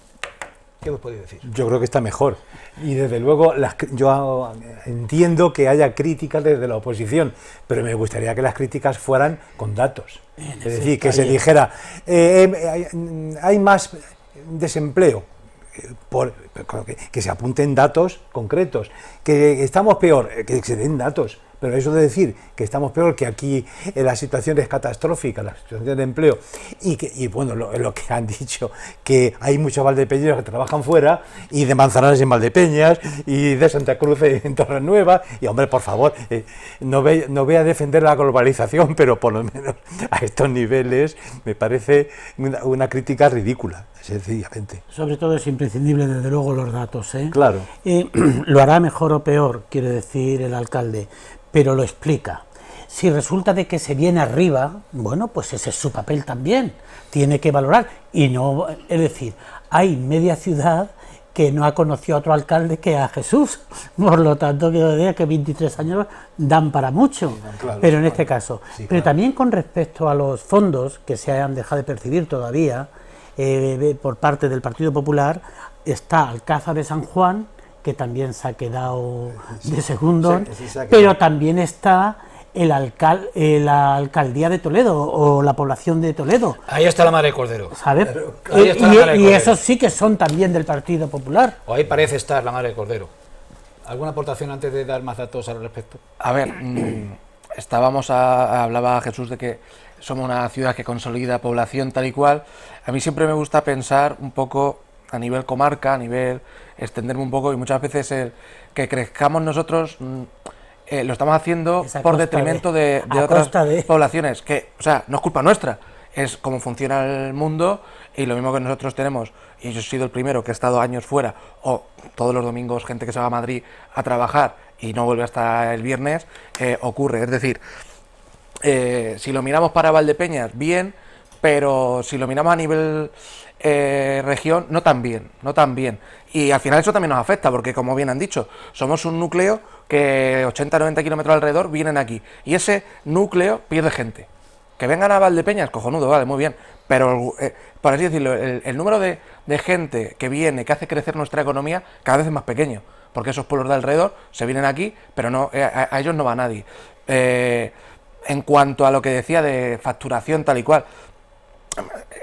¿Qué os podéis decir? Yo creo que está mejor. Y desde luego yo entiendo que haya críticas desde la oposición, pero me gustaría que las críticas fueran con datos. Es decir, que se dijera, hay más desempleo, que se apunten datos concretos, que estamos peor, que se den datos. Pero eso de decir que estamos peor, que aquí la situación es catastrófica, la situación de empleo, y bueno, lo que han dicho, que hay muchos valdepeñeros que trabajan fuera, y de Manzanares en Valdepeñas, y de Santa Cruz en Torrenueva, y hombre, por favor, no voy a defender la globalización, pero por lo menos a estos niveles me parece una crítica ridícula, sencillamente. Sobre todo es imprescindible, desde luego, los datos, ¿eh? Claro. Lo hará mejor o peor, quiere decir el alcalde, pero lo explica. Si resulta de que se viene arriba, bueno, pues ese es su papel también, tiene que valorar, y no, es decir, hay media ciudad que no ha conocido a otro alcalde que a Jesús, por lo tanto quiero decir que 23 años dan para mucho, claro, pero en este caso. Sí, pero claro. También con respecto a los fondos que se han dejado de percibir todavía por parte del Partido Popular, está Alcázar de San Juan, que también se ha quedado de segundo, pero también está la alcaldía de Toledo o la población de Toledo. Ahí está la Madre de Cordero. ¿Sabes? Y esos sí que son también del Partido Popular. O ahí parece estar la Madre de Cordero. ¿Alguna aportación antes de dar más datos al respecto? A ver, hablaba Jesús de que somos una ciudad que consolida población tal y cual. A mí siempre me gusta pensar un poco a nivel comarca, a nivel extenderme un poco, y muchas veces el que crezcamos nosotros lo estamos haciendo por detrimento de otras poblaciones, que, o sea, no es culpa nuestra, es cómo funciona el mundo, y lo mismo que nosotros tenemos, y yo he sido el primero que he estado años fuera, o todos los domingos gente que se va a Madrid a trabajar y no vuelve hasta el viernes, ocurre. Es decir, si lo miramos para Valdepeñas, bien, pero si lo miramos a nivel región, no tan bien. Y al final eso también nos afecta, porque como bien han dicho, somos un núcleo que 80-90 kilómetros alrededor vienen aquí, y ese núcleo pierde gente. Que vengan a Valdepeñas, cojonudo, vale, muy bien, pero por así decirlo, el número de gente que viene, que hace crecer nuestra economía, cada vez es más pequeño, porque esos pueblos de alrededor se vienen aquí, pero no a ellos no va nadie. En cuanto a lo que decía de facturación tal y cual,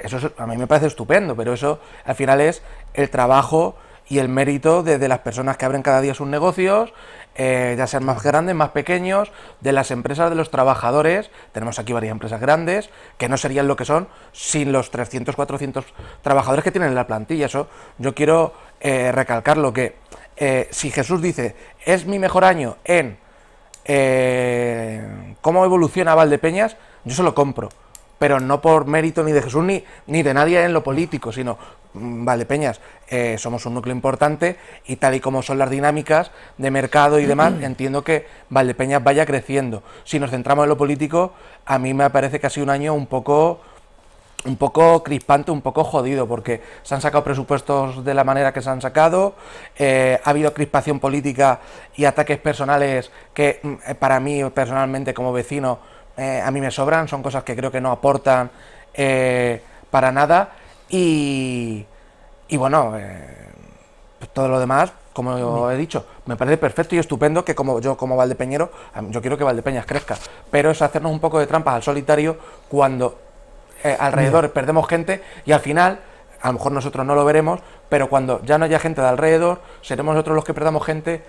eso a mí me parece estupendo, pero eso al final es el trabajo y el mérito de las personas que abren cada día sus negocios, ya sean más grandes, más pequeños, de las empresas, de los trabajadores. Tenemos aquí varias empresas grandes que no serían lo que son sin los 300, 400 trabajadores que tienen en la plantilla. Eso yo quiero recalcarlo, que si Jesús dice, es mi mejor año en cómo evoluciona Valdepeñas, yo se lo compro, pero no por mérito ni de Jesús ni de nadie en lo político, sino Valdepeñas, somos un núcleo importante, y tal y como son las dinámicas de mercado y demás, entiendo que Valdepeñas vaya creciendo. Si nos centramos en lo político, a mí me parece que ha sido un año un poco crispante, un poco jodido, porque se han sacado presupuestos de la manera que se han sacado, ha habido crispación política y ataques personales que para mí personalmente como vecino a mí me sobran, son cosas que creo que no aportan para nada, y Y bueno, pues todo lo demás, como he dicho, me parece perfecto y estupendo que como valdepeñero, yo quiero que Valdepeñas crezca, pero es hacernos un poco de trampas al solitario cuando alrededor perdemos gente y al final, a lo mejor nosotros no lo veremos, pero cuando ya no haya gente de alrededor, seremos nosotros los que perdamos gente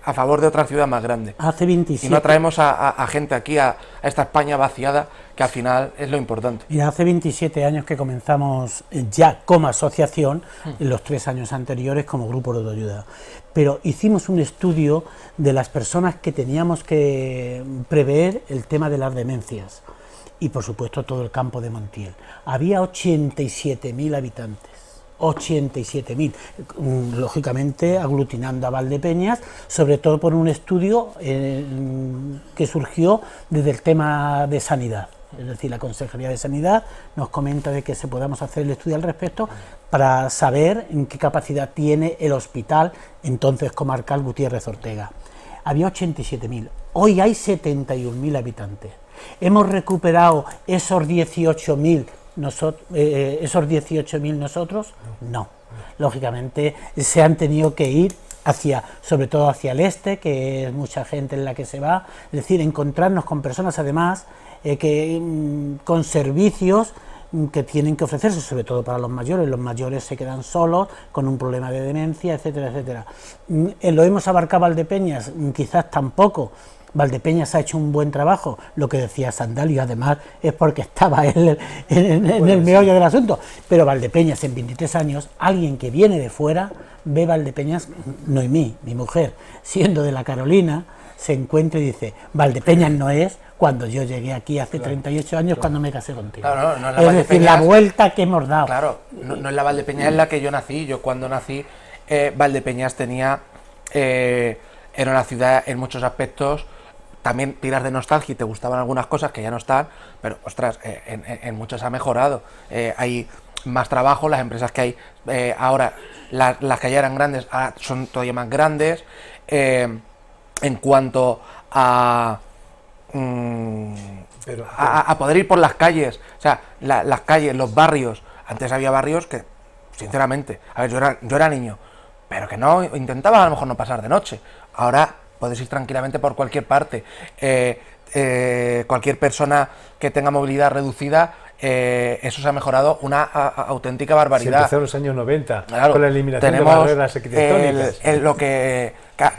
a favor de otra ciudad más grande. Hace 27. Y no traemos a gente aquí, a esta España vaciada, que al final es lo importante. Mira, hace 27 años que comenzamos ya como asociación, en los 3 años anteriores como grupo de autoayuda. Pero hicimos un estudio de las personas que teníamos que prever el tema de las demencias. Y por supuesto todo el campo de Montiel. Había 87.000 habitantes, 87.000, lógicamente aglutinando a Valdepeñas, sobre todo por un estudio que surgió desde el tema de sanidad. Es decir, la Consejería de Sanidad nos comenta de que se podamos hacer el estudio al respecto para saber en qué capacidad tiene el hospital, entonces comarcal Gutiérrez Ortega. Había 87.000, hoy hay 71.000 habitantes. ¿Hemos recuperado esos 18.000 nosotros? No. Lógicamente se han tenido que ir sobre todo hacia el este, que es mucha gente en la que se va, es decir, encontrarnos con personas además con servicios que tienen que ofrecerse, sobre todo para los mayores se quedan solos, con un problema de demencia, etcétera, etcétera. ¿Lo hemos abarcado Valdepeñas? Quizás tampoco. Valdepeñas ha hecho un buen trabajo, lo que decía Sandalio, además es porque estaba él en el meollo del asunto, pero Valdepeñas en 23 años, alguien que viene de fuera, ve Valdepeñas, Noemí, mi mujer, siendo de la Carolina, se encuentra y dice, Valdepeñas no es cuando yo llegué aquí hace 38 años cuando me casé contigo. Claro, no es decir, la vuelta que hemos dado. Claro, no es la Valdepeñas en la que yo nací. Yo cuando nací, Valdepeñas era una ciudad en muchos aspectos. También tiras de nostalgia y te gustaban algunas cosas que ya no están, pero ostras, en muchas ha mejorado. Hay más trabajo, las empresas que hay ahora, las que ya eran grandes, ahora son todavía más grandes. En cuanto a poder ir por las calles, o sea, las calles, los barrios, antes había barrios que, sinceramente, a ver, yo era niño, pero que no, intentaba a lo mejor no pasar de noche. Ahora puedes ir tranquilamente por cualquier parte. Cualquier persona que tenga movilidad reducida, eso se ha mejorado una auténtica barbaridad. Se empezó en los años 90, claro, con la eliminación de barreras arquitectónicas. Lo que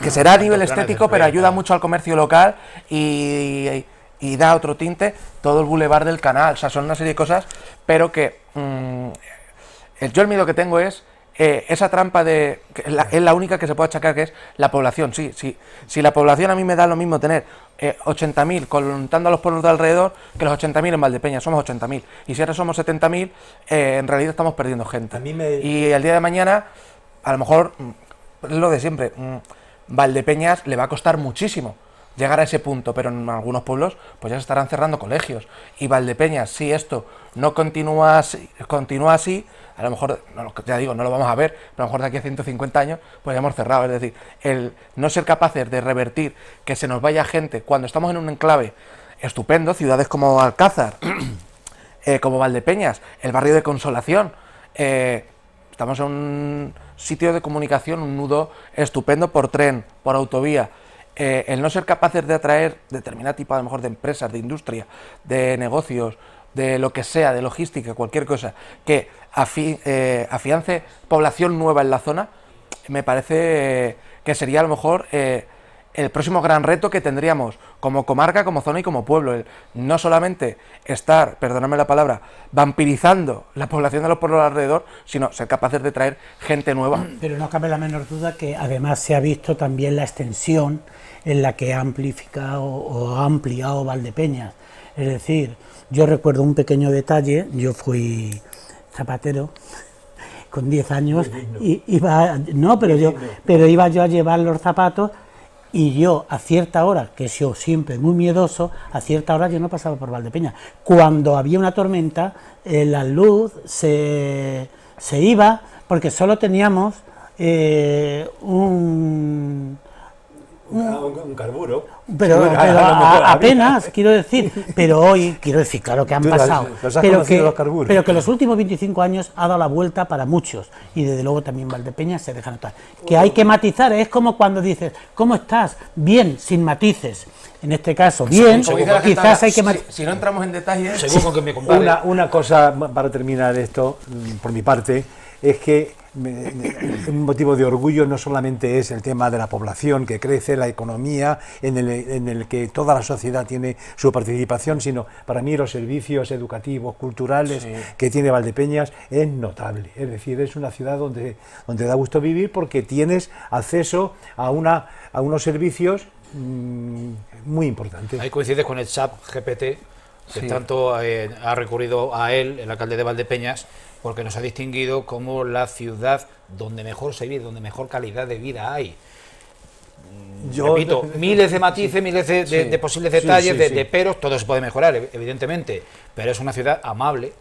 será a nivel estético, pero ayuda mucho al comercio local y da otro tinte, todo el bulevar del Canal. O sea, son una serie de cosas, pero que yo el miedo que tengo es esa trampa es la única que se puede achacar, que es la población. Si la población, a mí me da lo mismo tener 80.000 contando a los pueblos de alrededor que los 80.000 en Valdepeñas, somos 80.000, y si ahora somos 70.000, en realidad estamos perdiendo gente. Y el día de mañana, a lo mejor, es lo de siempre, Valdepeñas le va a costar muchísimo llegar a ese punto, pero en algunos pueblos pues ya se estarán cerrando colegios, y Valdepeñas, si esto no continúa así, a lo mejor, ya digo, no lo vamos a ver, pero a lo mejor de aquí a 150 años pues ya hemos cerrado. Es decir, el no ser capaces de revertir que se nos vaya gente cuando estamos en un enclave estupendo, ciudades como Alcázar, como Valdepeñas, el barrio de Consolación, estamos en un sitio de comunicación, un nudo estupendo por tren, por autovía. El no ser capaces de atraer determinado tipo, a lo mejor, de empresas, de industria, de negocios, de lo que sea, de logística, cualquier cosa, que afiance población nueva en la zona, me parece que sería a lo mejor el próximo gran reto que tendríamos como comarca, como zona y como pueblo. No solamente estar, perdóname la palabra, vampirizando la población de los pueblos alrededor, sino ser capaces de traer gente nueva. Pero no cabe la menor duda que además se ha visto también la extensión en la que ha amplificado o ha ampliado Valdepeñas. Es decir, yo recuerdo un pequeño detalle. Yo fui zapatero con 10 años y iba yo a llevar los zapatos, y yo a cierta hora, que yo siempre muy miedoso, a cierta hora yo no pasaba por Valdepeñas. Cuando había una tormenta, la luz se iba, porque solo teníamos Un carburo. Pero apenas, quiero decir, pero hoy, claro que han pasado, pero que los últimos 25 años ha dado la vuelta para muchos, y desde luego también Valdepeñas se deja notar. Que hay que matizar, es como cuando dices, ¿cómo estás? Bien, sin matices. En este caso, bien, quizás hay que matizar. Si no entramos en detalles... Seguro que me compare. Una cosa para terminar esto, por mi parte, es que un motivo de orgullo no solamente es el tema de la población que crece, la economía, en el que toda la sociedad tiene su participación, sino para mí los servicios educativos, culturales que tiene Valdepeñas es notable. Es decir, es una ciudad donde da gusto vivir porque tienes acceso a unos servicios muy importantes. Ahí coincides con el chat GPT, que tanto ha recurrido a él, el alcalde de Valdepeñas, porque nos ha distinguido como la ciudad donde mejor se vive, donde mejor calidad de vida hay. Repito, miles de matices, miles de posibles detalles, de peros, todo se puede mejorar, evidentemente, pero es una ciudad amable,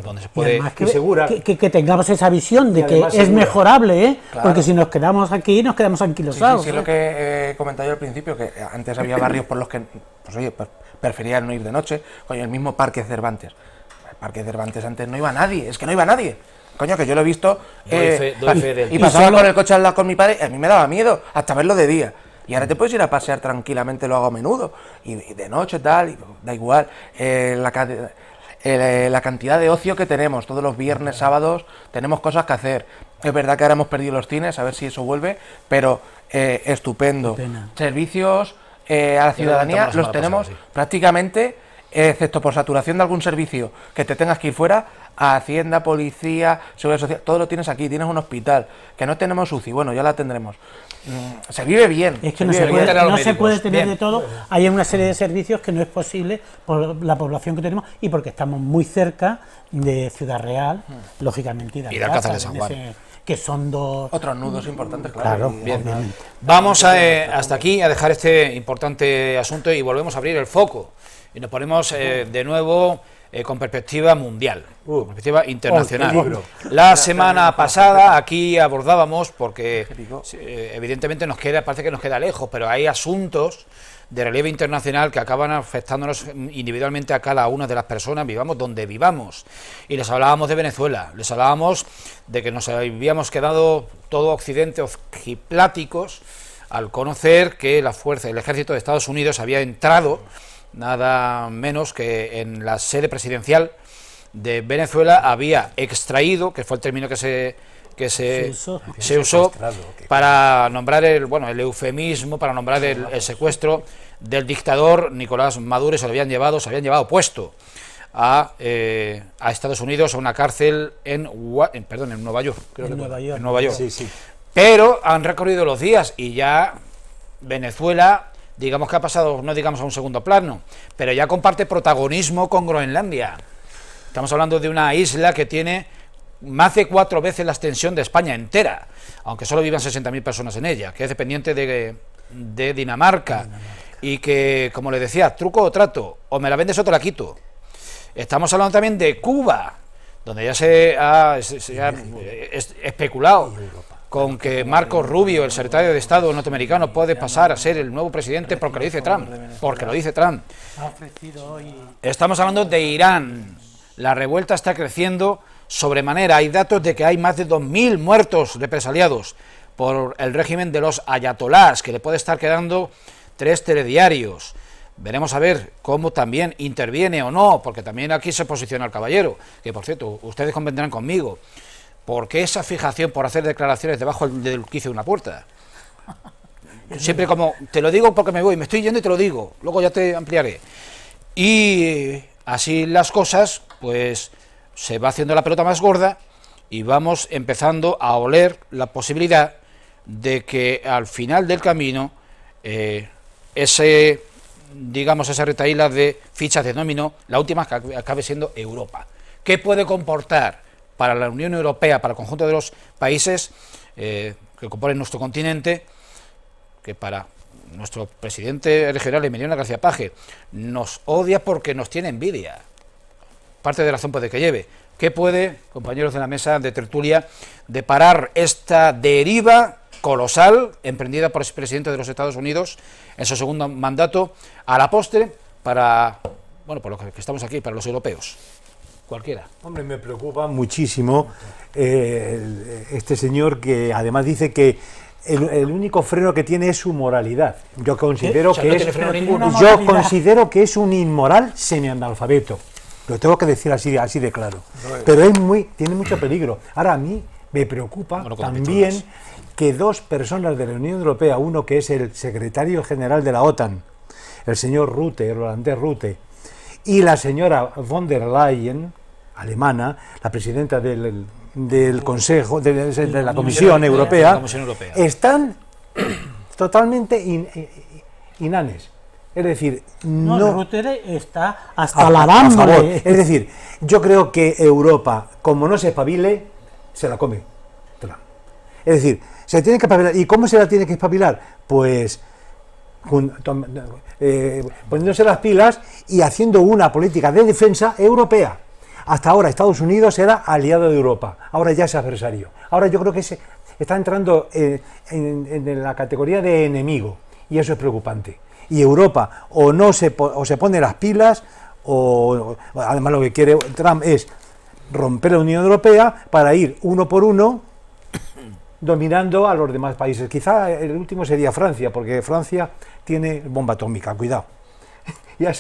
donde se puede... Y segura. Que tengamos esa visión de que es mejorable, porque si nos quedamos aquí, nos quedamos anquilosados. Sí, lo que comentaba yo al principio, que antes había barrios por los que, preferían no ir de noche, coño, el mismo Parque Cervantes. El Parque Cervantes antes no iba nadie, es que no iba nadie. Coño, que yo lo he visto y pasaba con el coche al lado con mi padre, a mí me daba miedo hasta verlo de día. Y ahora te puedes ir a pasear tranquilamente, lo hago a menudo, y de noche tal, y da igual. La cantidad de ocio que tenemos, todos los viernes, sábados, tenemos cosas que hacer. Es verdad que ahora hemos perdido los cines, a ver si eso vuelve, pero estupendo. Servicios a la ciudadanía los tenemos prácticamente, excepto por saturación de algún servicio que te tengas que ir fuera, a Hacienda, Policía, Seguridad Social, todo lo tienes aquí, tienes un hospital, que no tenemos UCI, bueno, ya la tendremos. Se vive bien. Es que no se puede tener de todo, hay una serie de servicios que no es posible por la población que tenemos y porque estamos muy cerca de Ciudad Real, lógicamente, y de Alcázar de San Juan. Que son dos... Otros nudos importantes, claro. Bien. Vamos hasta aquí a dejar este importante asunto y volvemos a abrir el foco. Y nos ponemos de nuevo con perspectiva mundial, con perspectiva internacional. La semana pasada aquí abordábamos, porque evidentemente parece que nos queda lejos, pero hay asuntos de relieve internacional que acaban afectándonos individualmente a cada una de las personas, vivamos donde vivamos. Y les hablábamos de Venezuela, les hablábamos de que nos habíamos quedado todo Occidente ojipláticos al conocer que el ejército de Estados Unidos había entrado nada menos que en la sede presidencial de Venezuela, había extraído, que fue el término que se usó para nombrar el eufemismo, para nombrar el secuestro del dictador Nicolás Maduro, y se lo habían llevado puesto a Estados Unidos, a una cárcel en Nueva York, en Nueva York. Sí. Pero han recorrido los días y ya Venezuela, digamos que ha pasado, no digamos a un segundo plano, pero ya comparte protagonismo con Groenlandia. Estamos hablando de una isla que tiene más de 4 veces la extensión de España entera, aunque solo vivan 60.000 personas en ella, que es dependiente de Dinamarca, y que, como le decía, truco o trato, o me la vendes o te la quito. Estamos hablando también de Cuba, donde ya se ha especulado con que Marco Rubio, el secretario de Estado norteamericano, puede pasar a ser el nuevo presidente porque lo dice Trump. Estamos hablando de Irán. La revuelta está creciendo sobremanera. Hay datos de que hay más de 2.000 muertos represaliados por el régimen de los ayatolás, que le puede estar quedando 3 telediarios. Veremos a ver cómo también interviene o no, porque también aquí se posiciona el caballero, que por cierto, ustedes convendrán conmigo. ¿Por qué esa fijación por hacer declaraciones debajo del quicio de una puerta? Siempre como, te lo digo porque me voy, me estoy yendo y te lo digo, luego ya te ampliaré. Y así las cosas, pues se va haciendo la pelota más gorda y vamos empezando a oler la posibilidad de que al final del camino esa retahíla de fichas de dominó, la última acabe siendo Europa. ¿Qué puede comportar para la Unión Europea, para el conjunto de los países que componen nuestro continente, que para nuestro presidente regional, Emiliano García Paje, nos odia porque nos tiene envidia? Parte de razón puede que lleve. ¿Qué puede, compañeros de la mesa de tertulia, deparar esta deriva colosal, emprendida por el presidente de los Estados Unidos en su segundo mandato, a la postre, para, bueno, por lo que estamos aquí, para los europeos. Cualquiera. Hombre, me preocupa muchísimo este señor que además dice que el único freno que tiene es su moralidad. Yo considero que es un inmoral semianalfabeto. Lo tengo que decir así de claro. Pero tiene mucho peligro. Ahora, a mí me preocupa también que dos personas de la Unión Europea, uno que es el secretario general de la OTAN, el señor Rutte, el holandés Rutte, y la señora von der Leyen, alemana, la presidenta del Consejo, de la Comisión Europea, están totalmente inanes. Es decir, no Rutte está hasta la bamba. Es decir, yo creo que Europa, como no se espabile, se la come. Es decir, se tiene que espabilar. ¿Y cómo se la tiene que espabilar? Pues poniéndose las pilas y haciendo una política de defensa europea. Hasta ahora Estados Unidos era aliado de Europa, ahora ya es adversario. Ahora yo creo que está entrando en la categoría de enemigo, y eso es preocupante. Y Europa o se pone las pilas, o además lo que quiere Trump es romper la Unión Europea para ir uno por uno dominando a los demás países. Quizá el último sería Francia, porque Francia tiene bomba atómica, cuidado. Y a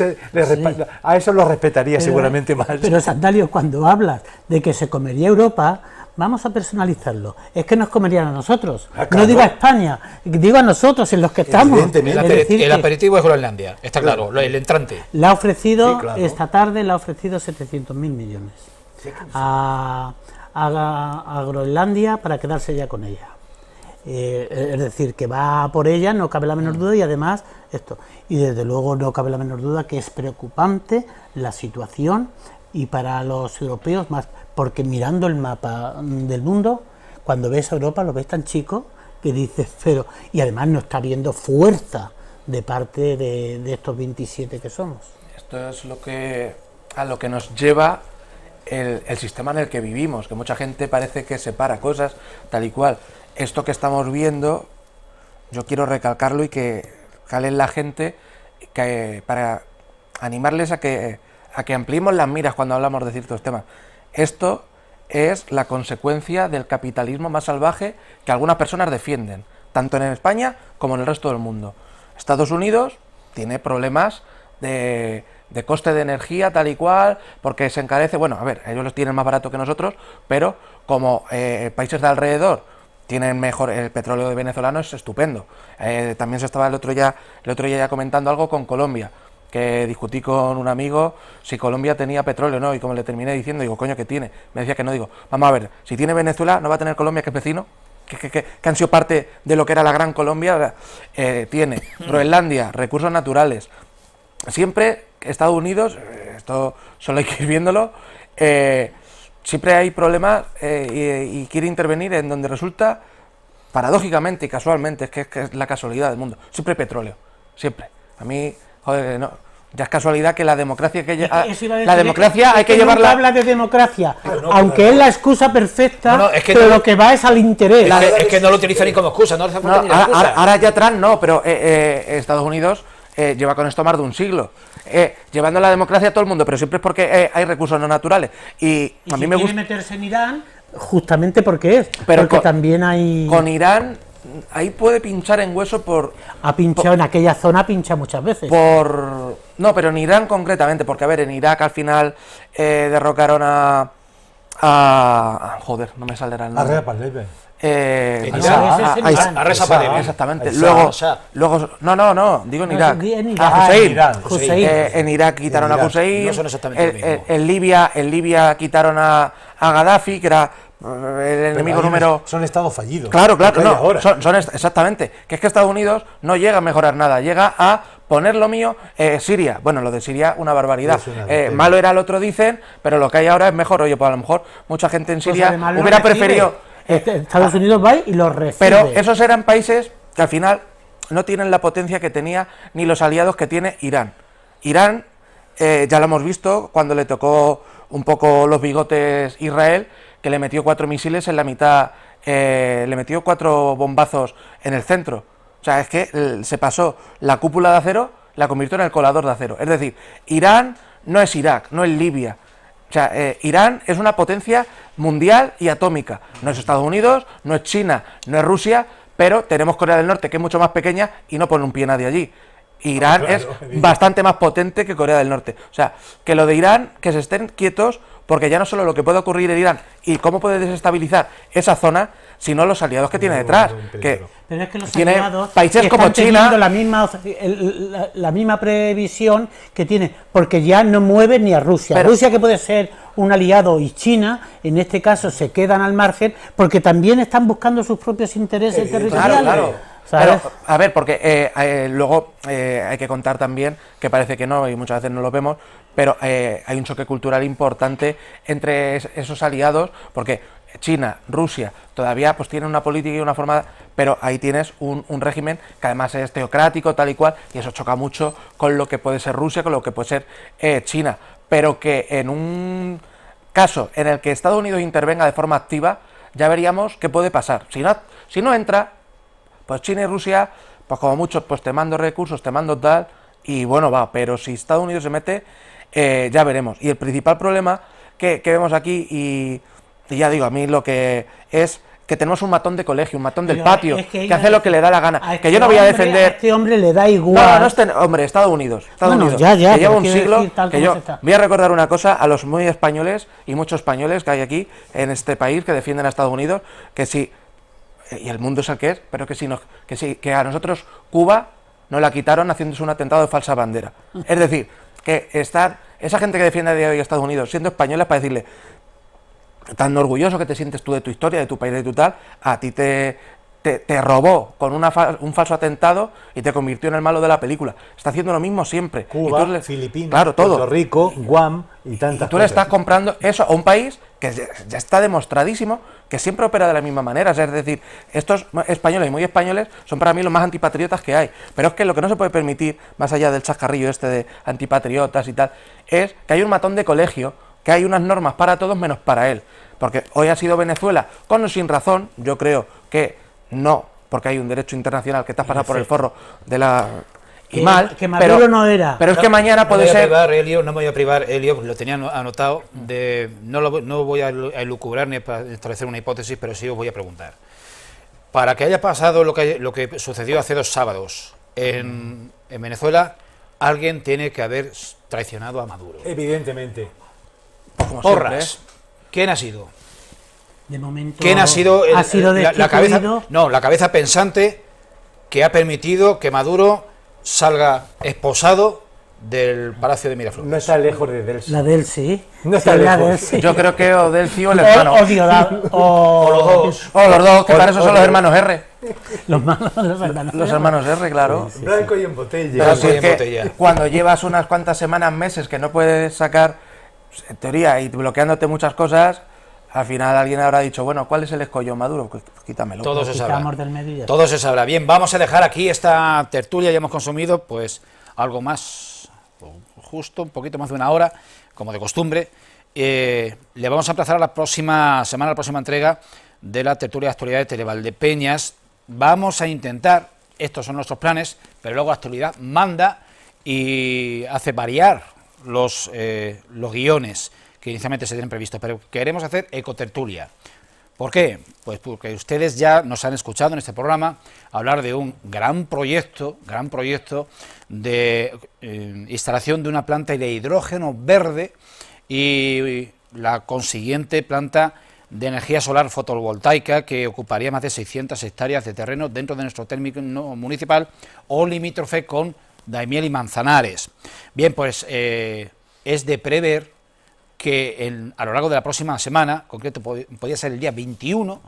eso lo respetaría seguramente más. Pero Sandalio, cuando hablas de que se comería Europa, vamos a personalizarlo. Es que nos comerían a nosotros. Claro. No digo a España, digo a nosotros, en los que estamos. El aperitivo es Groenlandia, está claro, el entrante. Le ha ofrecido, esta tarde, le ha ofrecido 700.000 millones a Groenlandia para quedarse ya con ella. Es decir, que va por ella, no cabe la menor duda, y además esto. Y desde luego no cabe la menor duda que es preocupante la situación, y para los europeos más, porque mirando el mapa del mundo, cuando ves a Europa lo ves tan chico que dices, pero, y además no está habiendo fuerza de parte de estos 27 que somos. Esto es a lo que nos lleva el sistema en el que vivimos, que mucha gente parece que separa cosas tal y cual. Esto que estamos viendo, yo quiero recalcarlo y que calen la gente, para animarles a que ampliemos las miras cuando hablamos de ciertos temas. Esto es la consecuencia del capitalismo más salvaje que algunas personas defienden, tanto en España como en el resto del mundo. Estados Unidos tiene problemas de coste de energía tal y cual, porque se encarece, bueno, a ver, ellos los tienen más barato que nosotros, pero como países de alrededor tienen mejor, el petróleo de venezolano es estupendo. También se estaba el otro día ya comentando algo con Colombia, que discutí con un amigo si Colombia tenía petróleo o no, y como le terminé diciendo, digo, coño, ¿qué tiene? Me decía que no, digo, vamos a ver, si tiene Venezuela, ¿no va a tener Colombia, que es vecino? Que han sido parte de lo que era la Gran Colombia. Tiene Groenlandia, recursos naturales. Siempre Estados Unidos, esto solo hay que ir viéndolo, siempre hay problemas y quiere intervenir en donde resulta, paradójicamente y casualmente, es que es la casualidad del mundo, siempre petróleo, siempre. A mí, joder, no, ya es casualidad que la democracia hay que llevarla. Nunca habla de democracia, aunque es la excusa perfecta, pero lo que va es al interés. Es que no lo utiliza ni como excusa, no hace falta ni excusa. Ahora ya atrás no, pero Estados Unidos lleva con esto más de un siglo. Llevando la democracia a todo el mundo, pero siempre es porque hay recursos no naturales. Y a mí me gusta meterse en Irán, justamente porque porque también hay. Con Irán, ahí puede pinchar en hueso ha pinchado en aquella zona, pincha muchas veces. No, pero en Irán concretamente, porque a ver, en Irak al final derrocaron a joder, no me saldrá el nombre. A Reza Pahlavi, exactamente. Luego no, digo en Irak. Hussein. En Irak quitaron a Hussein. No son exactamente en Libia quitaron a Gaddafi, que era el enemigo número. Son estados fallidos. Claro, no, son exactamente. Que es que Estados Unidos no llega a mejorar nada, llega a poner lo mío. Siria, bueno, lo de Siria, una barbaridad. Malo era el otro, dicen, pero lo que hay ahora es mejor. Oye, pues a lo mejor mucha gente en Siria hubiera preferido. Estados Unidos va y los recibe. Pero esos eran países que al final no tienen la potencia que tenía ni los aliados que tiene Irán. Irán, ya lo hemos visto cuando le tocó un poco los bigotes Israel, que le metió 4 misiles en la mitad, le metió 4 bombazos en el centro. O sea, es que se pasó la cúpula de acero, la convirtió en el colador de acero. Es decir, Irán no es Irak, no es Libia. O sea, Irán es una potencia mundial y atómica. No es Estados Unidos, no es China, no es Rusia, pero tenemos Corea del Norte, que es mucho más pequeña y no pone un pie nadie allí. Irán es bastante más potente que Corea del Norte. O sea, que lo de Irán, que se estén quietos, porque ya no solo lo que puede ocurrir en Irán y cómo puede desestabilizar esa zona, sino los aliados que tiene detrás. Que pero es que los tiene aliados países como China, la misma previsión que tiene, porque ya no mueve ni a Rusia. Pero, Rusia, que puede ser un aliado, y China, en este caso, se quedan al margen, porque también están buscando sus propios intereses territoriales. Claro. Pero, a ver, porque luego hay que contar también, que parece que no, y muchas veces no lo vemos, pero hay un choque cultural importante entre esos aliados, porque China, Rusia, todavía pues tienen una política y una forma, pero ahí tienes un régimen que además es teocrático, tal y cual, y eso choca mucho con lo que puede ser Rusia, con lo que puede ser China, pero que en un caso en el que Estados Unidos intervenga de forma activa, ya veríamos qué puede pasar. Si no entra, pues China y Rusia, pues como mucho, pues te mando recursos, te mando tal, y bueno, va, pero si Estados Unidos se mete, ya veremos. Y el principal problema que vemos aquí, y ya digo, a mí lo que es que tenemos un matón de colegio, un matón del patio, que hace lo que le da la gana, que yo no voy a defender... A este hombre le da igual... hombre, Estados Unidos, Unidos, que lleva un siglo, que yo voy a recordar una cosa a los muy españoles, y muchos españoles que hay aquí, en este país, que defienden a Estados Unidos, que si... y el mundo es el que es, pero que a nosotros Cuba nos la quitaron haciéndose un atentado de falsa bandera. Es decir, que esa gente que defiende a día de hoy a Estados Unidos, siendo españoles, para decirle, tan orgulloso que te sientes tú de tu historia, de tu país, de tu tal, a ti te robó con un falso atentado y te convirtió en el malo de la película. Está haciendo lo mismo siempre. Cuba, Filipinas, claro, todo. Puerto Rico, Guam y tantas y tú le cosas. estás comprando eso a un país que ya está demostradísimo que siempre opera de la misma manera. Es decir, estos españoles y muy españoles son para mí los más antipatriotas que hay. Pero es que lo que no se puede permitir, más allá del chascarrillo este de antipatriotas y tal, es que hay un matón de colegio, que hay unas normas para todos menos para él. Porque hoy ha sido Venezuela, con o sin razón, yo creo que no, porque hay un derecho internacional que está pasado por el forro de la... y mal, que Maduro no era. Pero es que mañana puede ser... No me voy a privar, Elio, lo tenía anotado, no voy a elucubrar ni a establecer una hipótesis, pero sí os voy a preguntar. Para que haya pasado lo que sucedió hace 2 sábados en Venezuela, alguien tiene que haber traicionado a Maduro. Evidentemente. Como Porras. siempre, ¿Quién ha sido? De momento ¿Quién ha sido la cabeza pensante que ha permitido que Maduro salga esposado del Palacio de Miraflores? No está lejos de Delcy. La Delcy. No está lejos. Yo creo que o Delcy o el hermano. O los dos, que para eso son los hermanos R. Los hermanos R, claro. Sí, blanco y en botella. Pero si es que cuando llevas unas cuantas semanas, meses que no puedes sacar, en teoría, y bloqueándote muchas cosas, al final alguien habrá dicho, bueno, ¿cuál es el escollo, Maduro? Pues quítamelo. Todo se sabrá. Del medio. Todo se sabrá. Bien, vamos a dejar aquí esta tertulia, ya hemos consumido pues algo más, justo un poquito más de 1 hora, como de costumbre. Le vamos a emplazar a la próxima semana, a la próxima entrega de la tertulia de actualidad de Televaldepeñas. Vamos a intentar, estos son nuestros planes, pero luego la actualidad manda y hace variar los guiones que inicialmente se tienen previstos, pero queremos hacer ecotertulia. ¿Por qué? Pues porque ustedes ya nos han escuchado en este programa hablar de un gran proyecto de instalación de una planta de hidrógeno verde y la consiguiente planta de energía solar fotovoltaica que ocuparía más de 600 hectáreas de terreno dentro de nuestro término municipal o limítrofe con Daimiel y Manzanares. Bien, pues es de prever que a lo largo de la próxima semana, concreto podría ser el día 21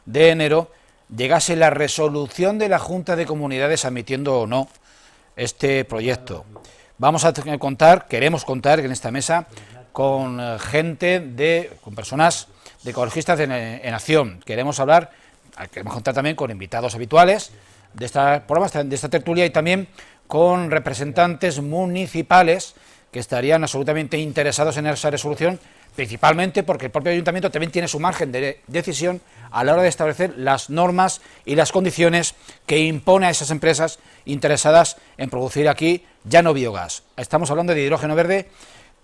de enero, llegase la resolución de la Junta de Comunidades admitiendo o no este proyecto. Queremos contar en esta mesa con con personas de ecologistas en acción. Queremos contar también con invitados habituales de esta tertulia y también con representantes municipales que estarían absolutamente interesados en esa resolución, principalmente porque el propio ayuntamiento también tiene su margen de decisión a la hora de establecer las normas y las condiciones que impone a esas empresas interesadas en producir aquí ya no biogás. Estamos hablando de hidrógeno verde,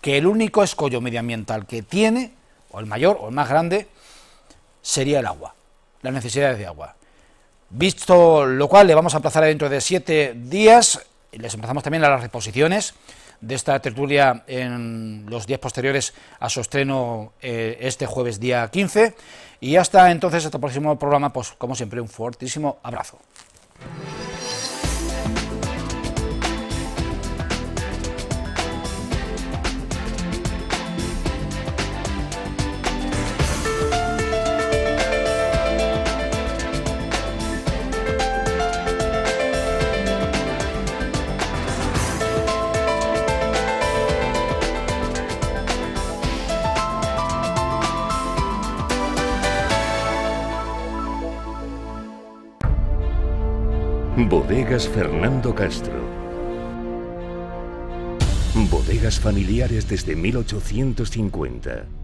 que el único escollo medioambiental que tiene, o el mayor o el más grande, sería el agua, las necesidades de agua. Visto lo cual, le vamos a emplazar dentro de 7 días, y les emplazamos también a las reposiciones de esta tertulia en los días posteriores a su estreno este jueves día 15, y hasta entonces, hasta el próximo programa, pues como siempre, un fortísimo abrazo. Bodegas Fernando Castro. Bodegas familiares desde 1850.